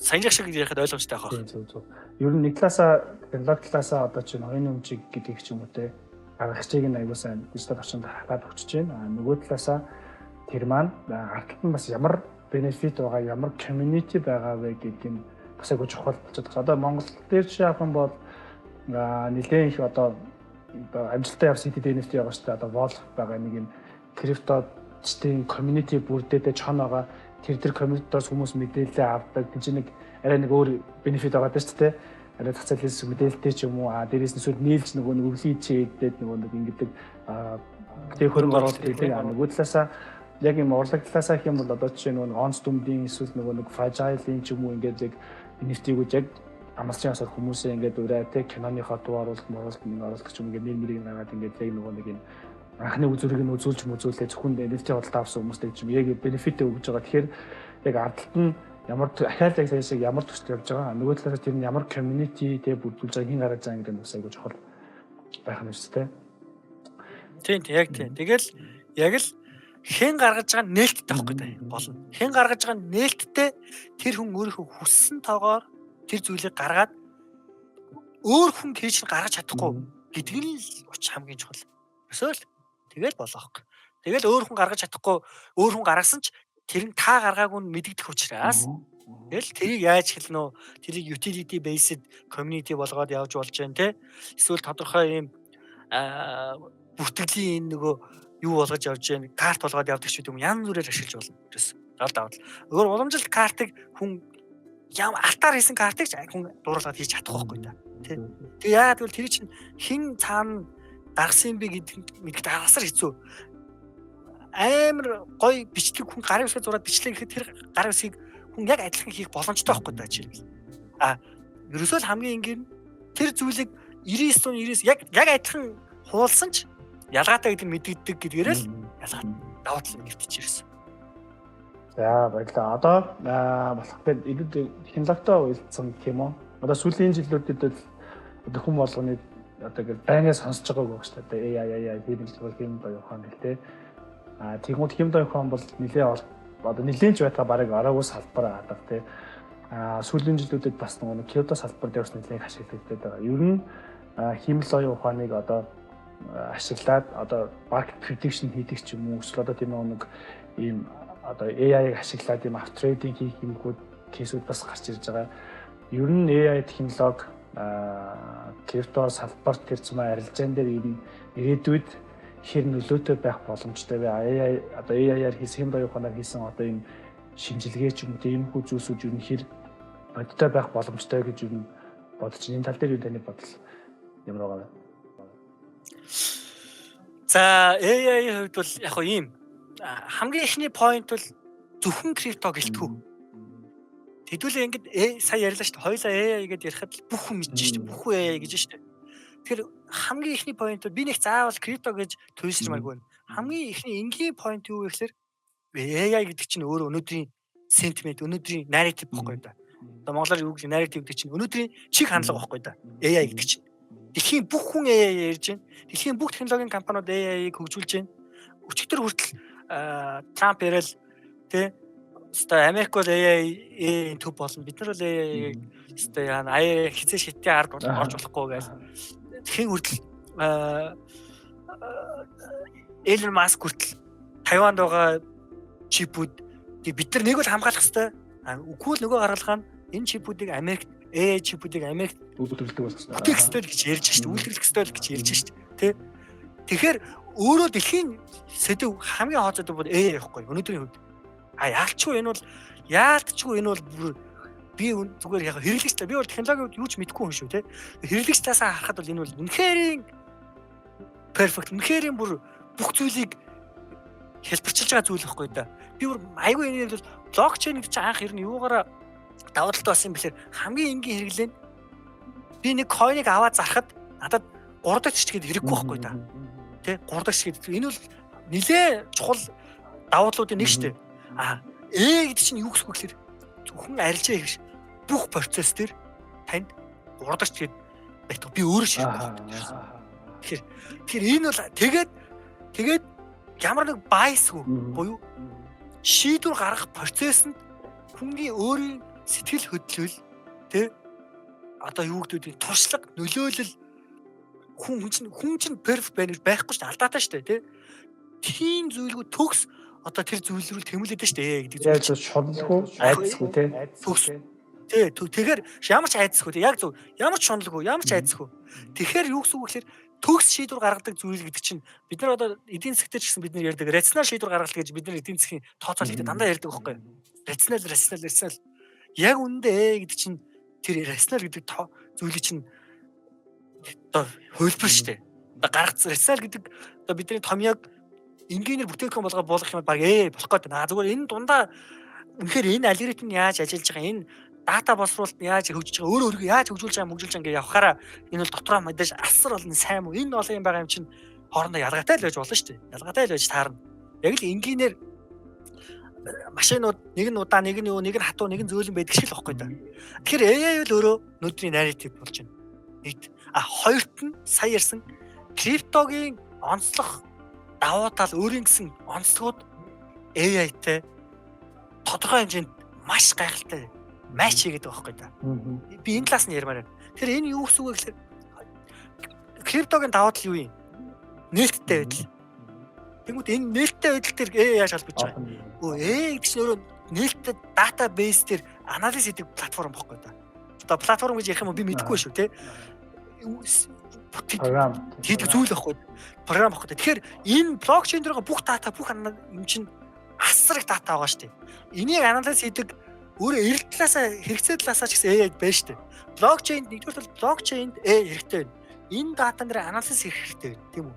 саяных шиг ярихад ойлгомжтой байх байх. Зөв. Ер нь нэг талаасаа технологи талаасаа одоо чинь оюун өмчиг гэдэг ч юм уу те гаргахчийг нь аягүй сайн дижитал орчинд хадаад өгч байна. Нөгөө талаасаа тэр маань ардталт нь бас ямар бенефит байгаа, ямар community байгаа вэ гэдэг нь бас аягүй чухал болчиход байгаа. Одоо Монгол дээр жишээ авах юм бол нэлээд их одоо амжилттай явсан CT NFT байгаа шүү дээ. Одоо Vol байгаа нэг юм крипточдын community бүрдээдээ чон байгаа. Тэр community-доос хүмүүс мэдээлэл авдаг. Тэнд чинь нэг арай нэг өөр бенефит байгаа даа шүү дээ. Арай зах зээл хэлс мэдээлэлтэй ч юм уу. Дээрээс нь эсвэл нийлж нөгөө нэг өвлийн чийдэд нөгөө нэг ингэдэг тэг хөрөнгө оруулалт хийдэг. Нөгөө талаасаа яг юм урлаг талаасаа гэх юм бол одоо жишээ нөгөө онц дүмдийн эсвэл нөгөө нэг fragile-ийн ч юм уу ингээд яг NFT-гүүд яг амлчин асар хүмүүсээ ингээд ураа тэг киноныхоо дуу оруулалт ч юм ингээд нэр гаргаад ингээд яг нөгөө нэг юм анхны үзүүрийг нь үзүүлж мүзүүлээ зөвхөн NFT худалдаа авсан хүмүүстэй ч юм яг бенефит өгж байгаа. Тэгэхээр яг ардталт нь ямар ахиалаг сайшиг ямар төсөлд явж байгаа. Нөгөө талаас тэр нь ямар community тэг бүрдүүлж байгаа хин гаргаж байгаа гэдэг нь бас айгүй чухал байх нь үстэй. Тийм яг тийм. Тэгэл яг л хэн гаргаж байгаа нь нээлттэй байхгүй даа болно. Хэн гаргаж байгаа нь нээлттэй тэр хүн өөрийнхөө хүссэн тоогоор тэр зүйлийг гаргаад өөр хүн хийж гаргаж чадахгүй гэдэг нь хамгийн чухал. Өсөөл тэгэл болохгүй. Тэгэл өөр хүн гаргаж чадахгүй өөр хүн гаргасан ч тэр нь та гаргаагүй нь мэдэгдэх учраас тэгэл тэрийг яаж хэлнэ үү? Тэрийг utility based community болгоод явж болж байна те. Эсвэл тодорхой юм бүртгэлийн нөгөө юу болгож явж байна? Карт болгоод явдаг ч гэдэг юм янз бүрээр ашиглаж болно. Тэрс гал давал. Өөр уламжлалт картыг хүн алтаар хийсэн картыг ч хүн дуурлаад хийж чадахгүй байхгүй да. Тэ. Тэгээ яагаад гэвэл тэр чинь хин цаана гаргасан юм бэ гэдэгт асар хэцүү. Амар гоё бичлэг хүн гарын үсгээ зураад бичлэг гэхэд тэр гарын үсгийг хүн яг адилхан хийх боломжтой байхгүй да жишээлбэл. Ерөөсөө л хамгийн энгийн тэр зүйлийг 99.99 яг адилхан хуулсан ч ялгаатай гэдэг нь мэдэгддэг гэдгээрээ л ялгаа давуу тал нэгтэж ирсэн. За баярлалаа. Одоо болох гээд илүү технологитой уялдсан тийм үү? Одоо сүүлийн жилүүдэд л хүн болгоны одоо ингэ байнга сонсож байгааг байна шүү дээ. AI хиймэл хэм баян ухаан гэлтэй. Тэгмүүд хэм баян ухаан бол нэлээд ч байтаа барыг араагүй салбар хаадаг тий. Сүүлийн жилүүдэд бас нэг крипто салбар дээр бас нэлээд ашиглагддаг байгаа. Ер нь хэм баян ухааныг одоо ашиглаад одоо market prediction хийдэг ч юм уу эсвэл одоо тийм нэг ийм одоо AI-г ашиглаад ийм автрейдинг хийх юмгууд кейсүүд бас гарч ирж байгаа. Ер нь AI технологи крипто салбарт тэр зэмээ арилжаан дээр ер нь ирээдүйд хэр нөлөөтэй байх боломжтой вэ? AI одоо AI-аар хийсэн хэм баян ухаанаар хийсэн одоо ийм шинжилгээ ч юм уу тийм хүү зүйлсүүд ер нь хэр бодтой байх боломжтой гэж ер нь бодож энэ тал дээр юу таны бодол ямар байгаа вэ? За AI-ийн хувьд бол яг хоо ийм хамгийн ихний point бол зөвхөн крипто гэлтгүү. Хэдүүлээ ингэж сая ярьлаа шүү дээ. Хоёлаа AI гэдээ ярихад бүх хүн мэдж шүү дээ. Бүх хүн AI гэж шүү дээ. Тэгэхээр хамгийн ихний point бол би нэг заавал крипто гэж туйлширмааргүй байна. Хамгийн ихний энгийн point юу вэ гэхээр AI гэдэг чинь өөрөө өнөөдрийн sentiment, өнөөдрийн narrative байхгүй да. Одоо монголоор юу гэдэг narrative гэдэг чинь өнөөдрийн чиг хандлага байхгүй да. AI гэдэг чинь. Дэлхийн бүх хүн AI ярьж байна. Дэлхийн бүх технологийн компаниуд AI-г хөгжүүлж байна. Өчигдөр хүртэл Трамп яриад тэ өстой Америк бол AI төв болно. Бид нар бол AI өстой яана AI хизээ шитийн ард орж болохгүй гэж. Дэлхийн хүртэл Elon Musk хүртэл Тайванд байгаа чипүүд бид нар нэг л хамгаалах хэрэгтэй. Үгүй л нөгөө гаргалгаа нь энэ чипүүдийг Америк AI чипүүдийг Америк үйлдвэрлэдэг болсон. Бүтээх ёстой гэж ярьж шít. Үйлдвэрлэх ёстой гэж ярьж шít. Тэ. Тэгэхээр өөрөө дэлхийн сэдв хамгийн хооцоод бол AI явахгүй. Өнөөдрийн үед. Яалчгүй энэ бол яалтчгүй энэ бол бүр би зүгээр яг хэрэглэгч та би бол технологиуд юу ч мэдэхгүй хүн шүү тэ. Хэрэглэгч таасаа харахад бол энэ бол үнэхээр perfect үнэхээр бүр бүх зүйлийг хэлбэрчилж байгаа зүйл байхгүй да. Би бүр айгүй энэ бол блокчейн гэдэг чинь анх ер нь юугаараа давуу талтай болсон юм бэлэр хамгийн энгийн хэрэглээ нь би нэг койныг аваад зарахад надад 3 дахь ч гээд хэрэггүй байхгүй да. Тэ 3 дахь ч гээд энэ бол нэлээ чухал давуу талуудын нэг шүү дээ. Гэдэг чинь юу гэсэн үг гэхээр зөвхөн арилжаа гэж бүх процесс дээр танд 3 дахь ч гээд байх. Би өөрөө шийдэх байна. Тэгэхээр энэ бол тэгээд ямар нэг байсгүй буюу шийдвэр гаргах процессд хүний өөрийн сэтгэл хөдлөл тэ одоо юу гэдэг вэ? Туршлага, нөлөөлөл хүн чинь перфект байна гэж байхгүй шүү дээ. Алдаатай шүү дээ, тэ. Тийм зүйлгүй төгс одоо тэр зүйл рүү тэмүүлээд шүү дээ гэдэг зүйл. Яг шунлгүй, айдсгүй тэ. Төгс. Тэ. Тэгэхээр ямар ч айдсгүй тэ. Яг зөв. Ямар ч шунлгүй, ямар ч айдсгүй. Тэгэхээр юу гэсэн үг гэхээр төгс шийдвэр гаргадаг зүйл гэдэг чинь бид нар одоо эдийн засгтэр ч гэсэн бид нар ярьдаг рационал шийдвэр гаргалт гэж бид нар эдийн засгийн тооцоол хийдэг дандаа ярьдаг байхгүй юу? Рационал. Яг үүндээ гэдэг чинь тэр рационал гэдэг зүйлийг чинь одоо хөлбөр шүү дээ. Одоо гаргац рационал гэдэг одоо бидний томьёог инженеэр бүтээгдэхүүн болгох юм баг болох гэдэг. Зүгээр энэ дундаа үнэхээр энэ алгоритм нь яаж ажиллаж байгаа энэ дата боловсруулалт яаж хөгжиж байгаа өөрөө яаж хөгжүүлж байгаа ингээ явахаараа энэ бол дотроо мэдээж асар олон сайн муу энэ олон юм байгаа юм чинь хоорондоо ялгаатай л байж болно шүү дээ. Ялгаатай л байж таарна. Яг л инженеэр машинууд нэг нь удаа нэг нь хатуу нэг нь зөөлөн байдаг шиг л байхгүй да. Тэгэхээр AI бол өөрөө өнөөдрийн narrative болж байна. Нийт хоёрт нь сая ярьсан криптогийн онцлог давуу тал өөрийн гэсэн онцлогуд AI-тэй тодорхой хэмжээнд маш гайхалтай матч хийгээд байгаа байхгүй да. Би энэ талаас нь ярмаар байна. Тэгэхээр энэ юу гэсэн үг вэ гэхээр криптогийн давуу тал юу юм? Нээлттэй байдал. Тэгмүүд энэ нээлттэй байдал дээр яаж холбож байгаа юм? Гэдэг чинь өөрөө нээлттэй database дээр анализ хийдэг платформ байхгүй да. Одоо платформ гэж ярих юм би мэдэхгүй шүү те. Програм хийдэг зүйл байхгүй. Програм байхгүй. Тэгэхээр энэ блокчейн дээр бүх дата бүх юм чинь асар их дата байгаа шүү дээ. Энийг анализ хийдэг өөрөө эрэл талаасаа хэрэгцээ талаасаа ч гэсэн AI байна шүү дээ. Блокчейнд нэгдүгээр бол блокчейнд хэрэгтэй байна. Энэ датан дээр анализ хийх хэрэгтэй байна, тийм үү?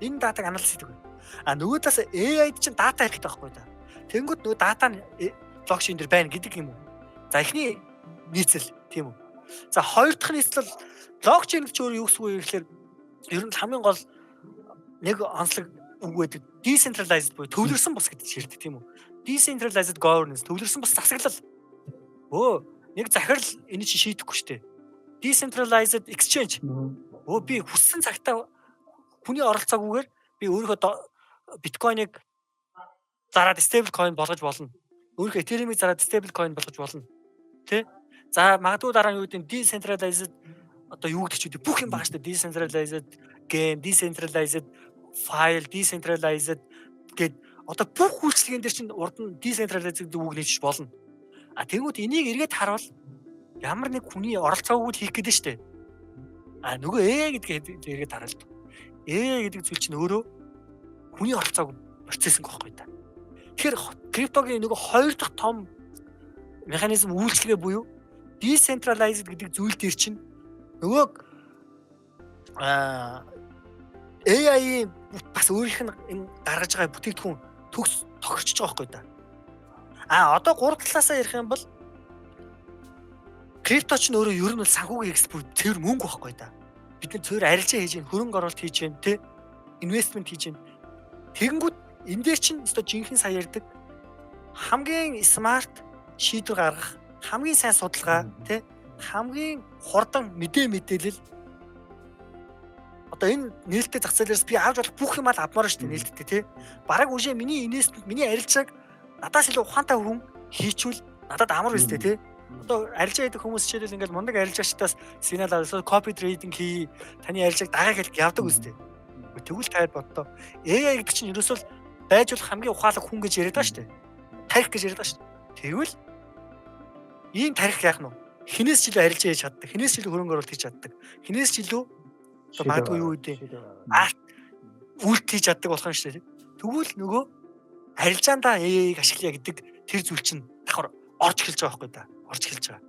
Энэ датаг анализ хийдэг байна. Нөгөө талаас AI-д чинь дата хэрэгтэй байхгүй да. Тэнгүүд нөгөө дата нь блокчейн дээр байна гэдэг юм уу? За эхний нийцэл, тийм үү? За хоёр дахь нийцэл бол блокчейн гэж өөрөө юу гэсэн үг вэ гэхээр ер нь хамгийн гол нэг онцлог үг байдаг. Decentralized буюу төвлөрсөн бус гэдэг ширдэг, тийм үү? Decentralized governance төвлөрсөн бус засаглал. Нэг захирал энэ чинь шийдэхгүй шүү дээ. Decentralized exchange. Би хүссэн цагтаа хүний оролцоогүйгээр би өөрийнхөө биткойныг зараад stable coin болгож болно. Өөрийнхөө Ethereum-ыг зараад stable coin болгож болно. Тэ? За магадгүй дараа нь юу гэдэг decentralized одоо юу гэдэг ч үү бүх юм байгаа шүү дээ. Decentralized game, decentralized file, decentralized гэд одоо бүх үйлчлэгэн дээр чинь урд нь decentralized гэдэг үг нэрч болно. Тэгвэл энийг эргээд харуул ямар нэг хүний оролцоогүй хийх гэдэг нь шүү дээ. Нөгөө гэдгийг эргээд харуул. Гэдэг зүйл чинь өөрөө хүний оролцоогүй процесс байхгүй да. Тэгэхээр криптогийн нөгөө хоёр дахь том механизм үйлчлэгээ буюу decentralized гэдэг зүйл дээр чинь нөгөө AI бас өөрийнх нь энэ гаргаж байгаа бүтээгдэхүүн төгс тохирчж байгаа байхгүй да. Одоо гурав талаасаа ярих юм бол крипто ч нөөрэ ер нь бол санхүүгийн экспорт цэвэр мөнгө байхгүй да. Бид нар цэвэр арилжаа хийж гэн, хөрөнгө оруулалт хийж гэн, тэ инвестмент хийж гэн. Тэгэнгүүт энэ дээр чинь өстой жинхэнэ сая ярддаг хамгийн смарт шийдвэр гаргах, хамгийн сайн судалгаа, тэ хамгийн хурдан мэдээлэл одоо энэ нээлттэй зах зээлээс би авч болох бүх юм авмаар шүү дээ нээлттэй тий. Бараг үжээ миний инвестмент, миний арилжааг надаас илүү ухаантай хүн хийчүүл надад амар өстэй тий. Одоо арилжаа хийдэг хүмүүс жишээлбэл ингээл мундаг арилжаагчдаас сигнал аваад copy trading хий, таны арилжааг дагаа хэлэх явдаг үстэй. Тэгвэл таад боддоо. AI гэдэг чинь ерөөсөө байж болох хамгийн ухаалаг хүн гэж яриад байгаа шүү дээ. Тарих гэж яриад байгаа шүү дээ. Тэгвэл ийм тарих яах нь вэ? Хинээс ч илүү арилжаа хийж чаддаг, хинээс ч илүү хөрөнгө оруулалт хийж чаддаг, хинээс ч илүү магадгүй юу гэдэг үлт хийж чаддаг болох юм шүү дээ. Тэгвэл нөгөө арилжаандаа AI-г ашиглая гэдэг тэр зүйл чинь давхар орж эхэлж байгаа байхгүй да. Орж эхэлж байгаа.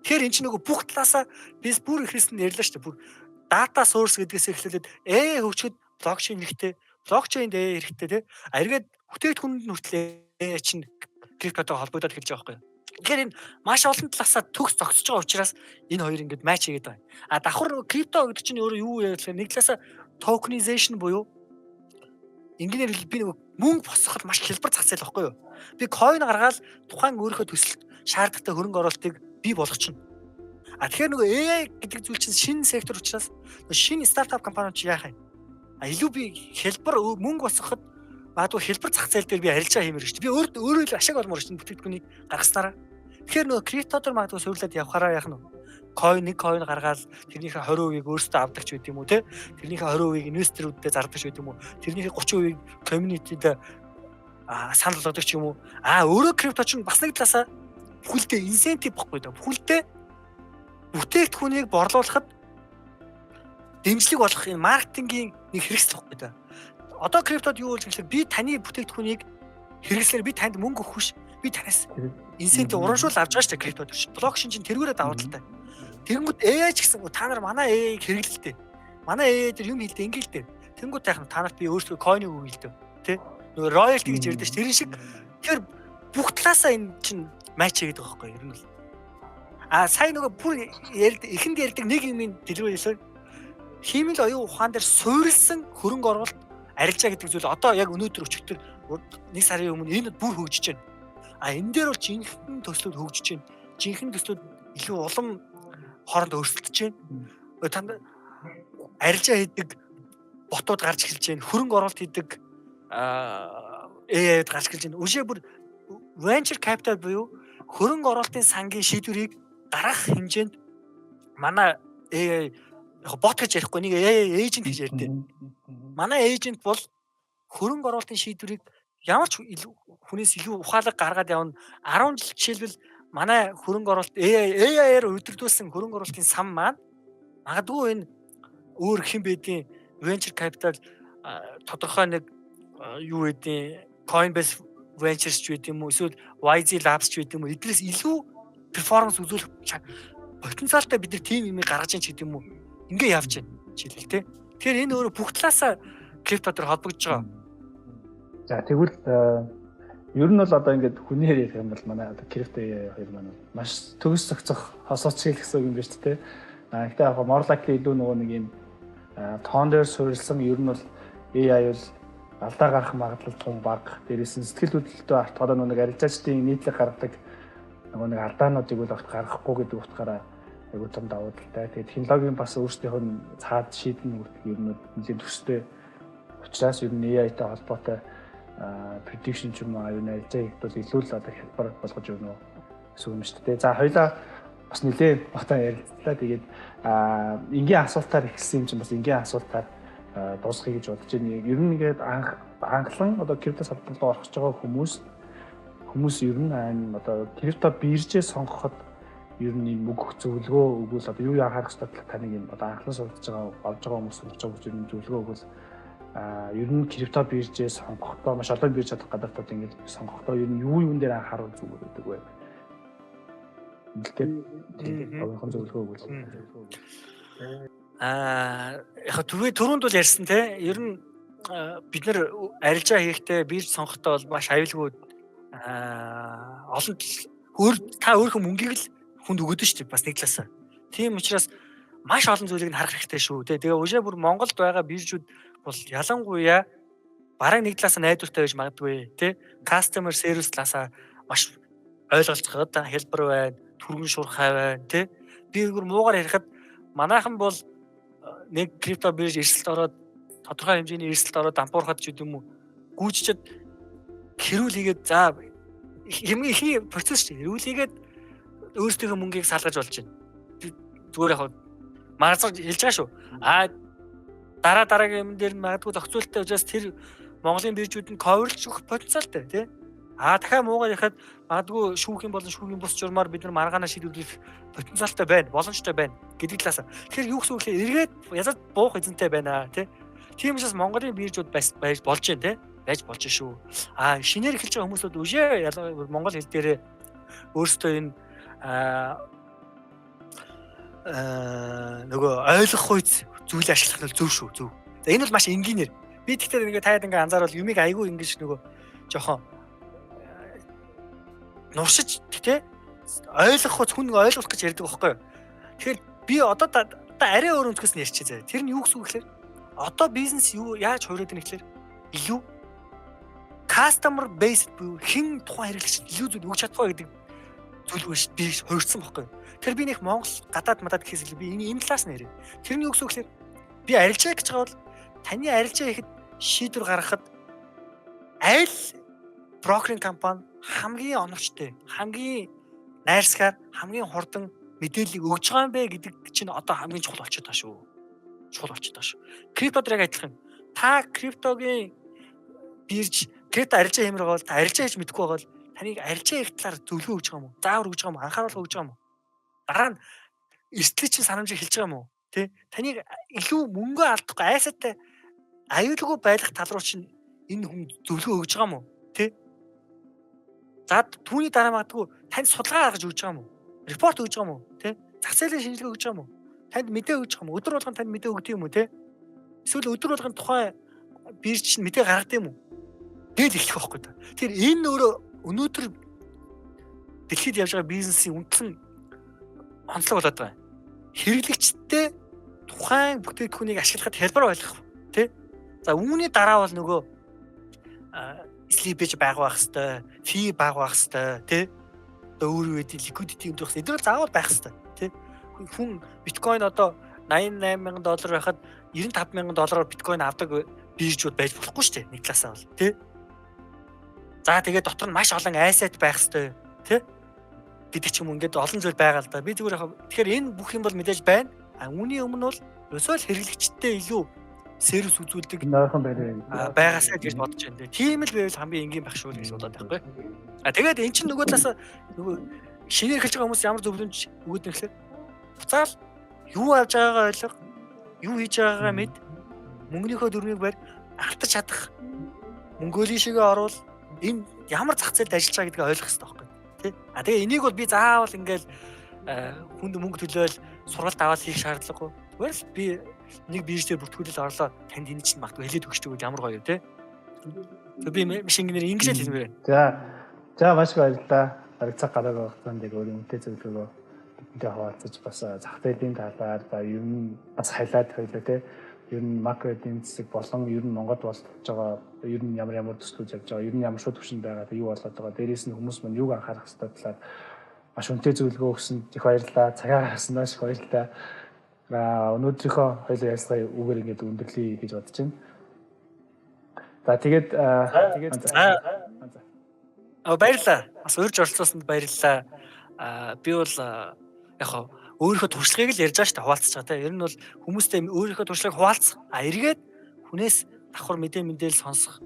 Тэгэхээр эн чинь нөгөө бүх талаасаа biz бүр ихрэст нь ярьлаа шүү дээ. Бүр data source гэдгээс эхлээд AI хөгжөхөд блокчейн хэрэгтэй, блокчейнд AI хэрэгтэй те. Эргээд бүтээгдэхүүнд нь хүртэл AI чинь криптотойгоо холбогдоод эхэлж байгаа байхгүй юу? Тэгэхээр энэ маш олон талаасаа төгс зогсож байгаа учраас энэ хоёр ингэж матч хийгээд байгаа. А давхар крипто гэдэг чинь өөрөө юу вэ гэхээр нэг талаасаа tokenization буюу ингээр хэлбэл би нэг мөнгө босгоход маш хялбар зах зээл байхгүй юу? Би coin гаргаад тухайн өөрийнхөө төсөлд шаардлагатай хөрөнгө оруулалтыг бий болгочихно. А тэгэхээр нөгөө AI гэдэг зүйл чинь шинэ сектор учраас шинэ стартап компаниуд чи яах юм? А илүү би хялбар мөнгө босгоход магадгүй хялбар зах зээл дээр би арилжаа хиймээр шүү дээ. Би өөрөө л ашиг олмоор шүү дээ бүтээгдэхүүнийг гаргаснараа. Тэгэхээр нөгөө криптотор магадгүй суйрлаад явхаараа яах нь нэг coin гаргаад тэрнийхээ 20%-ийг өөртөө авдаг ч байд юм уу те. Тэрнийхээ 20%-ийг инвесторуудад зардаг ч байд юм уу. Тэрнийхээ 30%-ийг community-д санал болгодог ч юм уу. Өөрөө крипто ч бас нэг талаасаа бүхэлдээ incentive баггүй да. Бүхэлдээ бүтээгдэхүүнийг борлуулахад дэмжлэг болох энэ маркетингийн нэг хэрэгсэл баггүй да. Одоо криптод юу болж гэхээр би таны бүтээгдэхүүнийг хэрэглэхээр би танд мөнгө өгөх биш. Би танаас инсентив урамшуул авч байгаа шүү дээ криптод. Блокчейн чинь тэргүүрээ даваад л та. Тэнгүүд AI ч гэсэн та нар манай AI-г хэрэглэлтэй. Манай AI дээр юм хэлдэг ингээл дээ. Тэнгүүд тайхан та нарт би өөрсдөө coin өгөө хэлдэг. Тэ? Нөгөө royalty гэж ярьдаг ш. Тэрэн шиг тэр бүх талаасаа энэ чинь матч хийгээд байгаа байхгүй юу? Ер нь бол. Сая нөгөө бүр эхэнд ярьдаг нэг юмын дэлгүүрээс хиймэл оюун ухаан дээр суурилсан хөрөнгө оруулалт арилжаа гэдэг зүйл одоо яг өнөөдөр өчигдөр 1 сарын өмнө энэ бүр хөгжиж байна. Энэ дээр бол жинхэнэ төслүүд хөгжиж байна. Жинхэнэ төслүүд илүү улам хооронд өрсөлдөж байна. Танд арилжаа хийдэг ботууд гарч эхэлж байна. Хөрөнгө оруулалт хийдэг AI-д гарч эхэлж байна. Үшээ бүр venture capital буюу хөрөнгө оруулалтын сангийн шийдвэрийг гаргах хэмжээнд манай AI яг бот гэж ярихгүй нэг AI agent гэж ярьдээ. Манай agent бол хөрөнгө оруулалтын шийдвэрийг ямар ч хүнээс илүү ухаалаг гаргаад явна. 10 жил жишээлбэл манай хөрөнгө оруулалт AI-аар удирдуулсан хөрөнгө оруулалтын сан маань магадгүй энэ өөр хэн байдیں۔ Venture capital тодорхой нэг юу байдیں۔ Coinbase Ventures ч байд юм уу эсвэл YZ Labs ч байд юм уу эднээс илүү перформанс үзүүлэх потенциалтай бид нар тим юм гаргаж ийн ч гэдэг юм уу ингээ явж байна жишээлбэл тий. Тэгэхээр энэ өөрөө бүх талаасаа криптотоор холбогдож байгаа. За тэгвэл ер нь бол одоо ингээд хүний ярих юм бол манай одоо крипто хоёр маань маш төгс зохицох хосооч гэсэн үг юм байна шүү дээ. Гэхдээ яг more likely илүү нөгөө нэг юм тоон дээр суурилсан ер нь бол AI бол алдаа гарах магадлал тун бага. Дээрээс нь сэтгэл хөдлөлтөө арт одоо нэг арилжаачдын нийтлэг гаргадаг нөгөө нэг алдаануудыг бол огт гаргахгүй гэдэг утгаараа айгуу том давуу талтай. Тэгээд технологийн бас өөрсдийнх нь цаад шийдэн хүртэл ер нь нэлийн төстэй учраас ер нь AI-тай холбоотой prediction ч юм уу аюун арилжаа бол илүү л одоо хялбар болгож өгнө гэсэн юм шүү дээ. За хоёлаа бас нэлээд батан ярилцлаа. Тэгээд энгийн асуултаар эхэлсэн юм чинь бас энгийн асуултаар дуусгая гэж бодож байна. Ер нь ингээд анхлан одоо крипто салбарт орох гэж байгаа хүмүүс ер нь одоо крипто биржээ сонгоход ер нь мөнгө зөвлөгөө өгвөл одоо юу анхаарах хэрэгтэй таныг юм одоо анхлан суралцж байгаа олж байгаа хүмүүс суралцж байгаа хүмүүс ер нь зөвлөгөө өгвөл ер нь крипто биржээ сонгохдоо маш олон бирж чадах гадартууд ингээд сонгохдоо ер нь юун дээр анхаарах зүгээр гэдэг вэ? Тэгээд өөрийнхөө зөвлөгөө өгвөл яг түрүүнд бол ярьсан те ер нь бид нар арилжаа хийхдээ бирж сонгохдоо бол маш аюулгүй олон та өөрийнхөө мөнгийг л хүнд өгöd нь шүү дээ бас нэг талаасаа. Тийм учраас маш олон зүйлийг харах хэрэгтэй шүү. Тэгээ өшөө бүр Монголд байгаа биржүүд бол ялангуяа бараг нэг талаасаа найдвартай байж магадгүй тий. Customer service талаасаа маш ойлголцоход хэлбэр байна, түргэн шуурхай байна тий. Би бүр муугаар ярихад манайхан бол нэг крипто бирж эрсдэлд ороод тодорхой хэмжээний эрсдэлд ороод дампуурхад ч юм уу гүйччихэд хэрүүл хийгээд за их процесс чинь хэрүүл хийгээд өөрсдийнхөө мөнгийг салгаж болж байна. Зүгээр яг марцаж хэлж байгаа шүү. Дараагийн юм дээр магадгүй зохицуулттай учраас тэр Монголын биржүүд нь coverage өгөх потенциалтай тий. Дахиад муугаар яхад магадгүй шүүхийн болон шүүхийн бус журмаар бид нар маргаанаа шийдвэрлэх потенциалтай байна, боломжтой байна гэдэг талаас. Тэгэхээр юу гэсэн үг вэ? Эргээд язад буух эзэнтэй байна тий. Тийм учраас Монголын биржүүд байж болж байна тий. Байж болж шүү. Шинээр эхэлж байгаа хүмүүсүүд үшээ ялангуяа монгол хэл дээрээ өөрсдөө энэ нөгөө ойлгох үйц зүйл ашиглах нь зөв шүү. Зөв. За энэ бол маш энгийнээр Би тэгтээ ингээ таад ингээ анзаарвал юмыг айгүй ингэж нөгөө жоохон нуршиж тэ ойлгох хүн ойлгох гэж ярьдаг байхгүй юу. Тэгэхээр би одоо арай өөр өнцгөөс нь ярьчихъя. Тэр нь юу гэсэн үг гэхээр одоо бизнес юу яаж хувираад байна гэхээр илүү customer based буюу хэн тухайн хэрэглэгчд илүү зүйл өгч чадах вэ гэдэг зүйл биш би хувирсан байхгүй юу. Тэр би нэг Монгол гадаад гэхээс илүү би энэ талаас нь ярив. Тэр нь юу гэсэн үг гэхээр би арилжаа гэж байгаа бол таны арилжаа ихэд шийдвэр гаргахад аль брокеринг компани хамгийн оновчтой, хамгийн найрсгаар, хамгийн хурдан мэдээллийг өгж байгаа юм бэ гэдэг чинь одоо хамгийн чухал болчиход байгаа шүү. Чухал болчиход байгаа шүү. Криптод яг адилхан. Та криптогийн бирж крипто арилжаа хэмрэг бол та арилжаа хийж мэдэхгүй байгаа бол таныг арилжаа их талаар зөвлөгөө өгж байгаа юм уу? Заавар өгж байгаа юм уу? Анхааруулга өгж байгаа юм уу? Дараа нь эрсдлийн чинь санамжийг хэлж байгаа юм уу? Тэ? Таныг илүү мөнгө алдахгүй айсаатай аюулгүй байх тал руу чинь энэ хүн зөвлөгөө өгж байгаа юм уу? Тэ? За түүний дараа магадгүй танд судалгаа гаргаж өгж байгаа юм уу? Репорт өгж байгаа юм уу? Тэ? Зах зээлийн шинжилгээ өгж байгаа юм уу? Танд мэдээ өгж байгаа юм уу? Өдөр болгон танд мэдээ өгдөг юм уу? Тэ? Эсвэл өдөр болгон тухайн бирж чинь мэдээ гаргадаг юм уу? Тэгэл эхлэх байхгүй та. Тэгэхээр энэ өөрөө өнөөдөр дэлхийд явж байгаа бизнесийн үндсэн онцлог болоод байгаа. Хэрэглэгчтэй тухайн бүтээгдэхүүнийг ашиглахад хялбар ойлгох тий. За үүний дараа бол нөгөө слипэж байх хэвээр, фи баг байх хэвээр тий. Одоо өөр үед ликвидити юм дурах. Эдгээр заавал байх хэвээр тий. Хүн биткойн одоо $88,000 байхад $95,000 биткойн авдаг биржүүд байж болохгүй шүү дээ. Нэг талаасаа бол тий. За тэгээд дотор нь маш олон asset байх хэвээр тий. Гэдэг ч юм ингээд олон зүйл байгаа л да. Би зүгээр тэгэхээр энэ бүх юм бол мэдээж байна. Үүний өмнө бол өсөөл хэрэглэгчтэй илүү сервис үзүүлдэг нойрхон байна. Байгаасаа гэж бодож байна. Тийм л байвал хамгийн энгийн байх шүү л гэж бодоод байхгүй. Тэгээд эн чинь нөгөө талаас нөгөө шинээр эхэлж байгаа хүмүүс ямар зөвлөмж өгöd нэхлээр буцаал юу авж байгаагаа ойлго, юу хийж байгаагаа мэд, мөнгөнийхөө дөрмийг барь, алтаж чадах, мөнгөлийн шигээ оруул, энэ ямар зах зээлд ажиллаж байгаа гэдгийг ойлгох хэрэгтэй байхгүй. Тэ? Тэгээ энийг бол би заавал ингээл хүнд мөнгө төлөөл сургалт аваад хийх шаардлагагүй. Зүгээр л би нэг бирж дээр бүртгүүлэл орлоо танд энэ чинь магадгүй хэлээд өгч тэгвэл ямар гоё тий. Би машингээр инглиш хэлмээр байна. За маш баярлалаа. Цаг гараагаа хугацаанд яг өөрийн үнэтэй зөвлөгөө бидэнтэй хуваалцаж бас зах зээлийн талаар за ер нь бас хайлаад хоёлоо тий. Ер нь макро эдийн засаг болон ер нь Монголд болж байгаа ер нь ямар төслүүд явж байгаа ер нь ямар шууд төвшин байгаа юу болоод байгаа дээрээс нь хүмүүс мань юуг анхаарах хэрэгтэй талаар маш үнэтэй зөвлөгөө өгсөн их баярлалаа. Цагаа гаргасан маш их баярлалаа. Өнөөдрийнхөө хоёул ярилцлагын үгээр ингээд өндөрлөе гэж бодож байна. За тэгээд баярлалаа. Бас урьж оролцсонд баярлалаа. Би бол яг хаа өөрийнхөө туршлагыг л ярьж байгаа шүү дээ хуваалцаж байгаа тийм. Ер нь бол хүмүүстэй өөрийнхөө туршлагыг хуваалцах. Эргээд хүнээс давхар мэдээлэл сонсох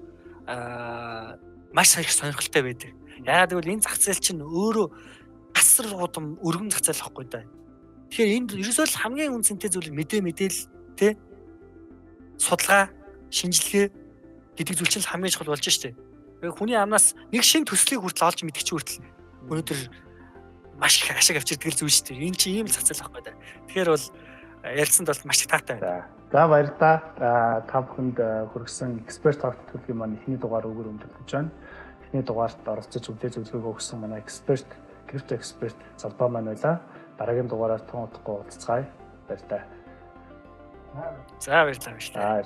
маш их сонирхолтой байдаг. Яагаад гэвэл энэ зах зээл чинь өөрөө асар удам өргөн зах зээл байхгүй да. Тэгэхээр энд ерөөсөө л хамгийн үнцэнтэй зүйл мэдээлэл тий судалгаа, шинжилгээ гэдэг зүйл чинь хамгийн чухал болж штэ. Хүний амнаас нэг шин төслийг хүртэл олж мэдчих чи хүртэл өнөөдөр маш их ашиг авчирдаг зүйл шүү дээ. Энэ чинь ийм л зах зээл байхгүй да. Тэгэхээр бол ярилцсанд бол маш их таатай байна. За баярлалаа. Та бүхэнд хүргэсэн эксперт талк төлөвийн маань эхний дугаар өгөр өндөрлөж байна. Эхний дугаарт оролцож үдээ зөвлөгөө өгсөн манай крипто эксперт Залбаа маань байлаа. Дараагийн дугаараар тун удахгүй уулзцгаая. Баярлалаа. За баярлалаа.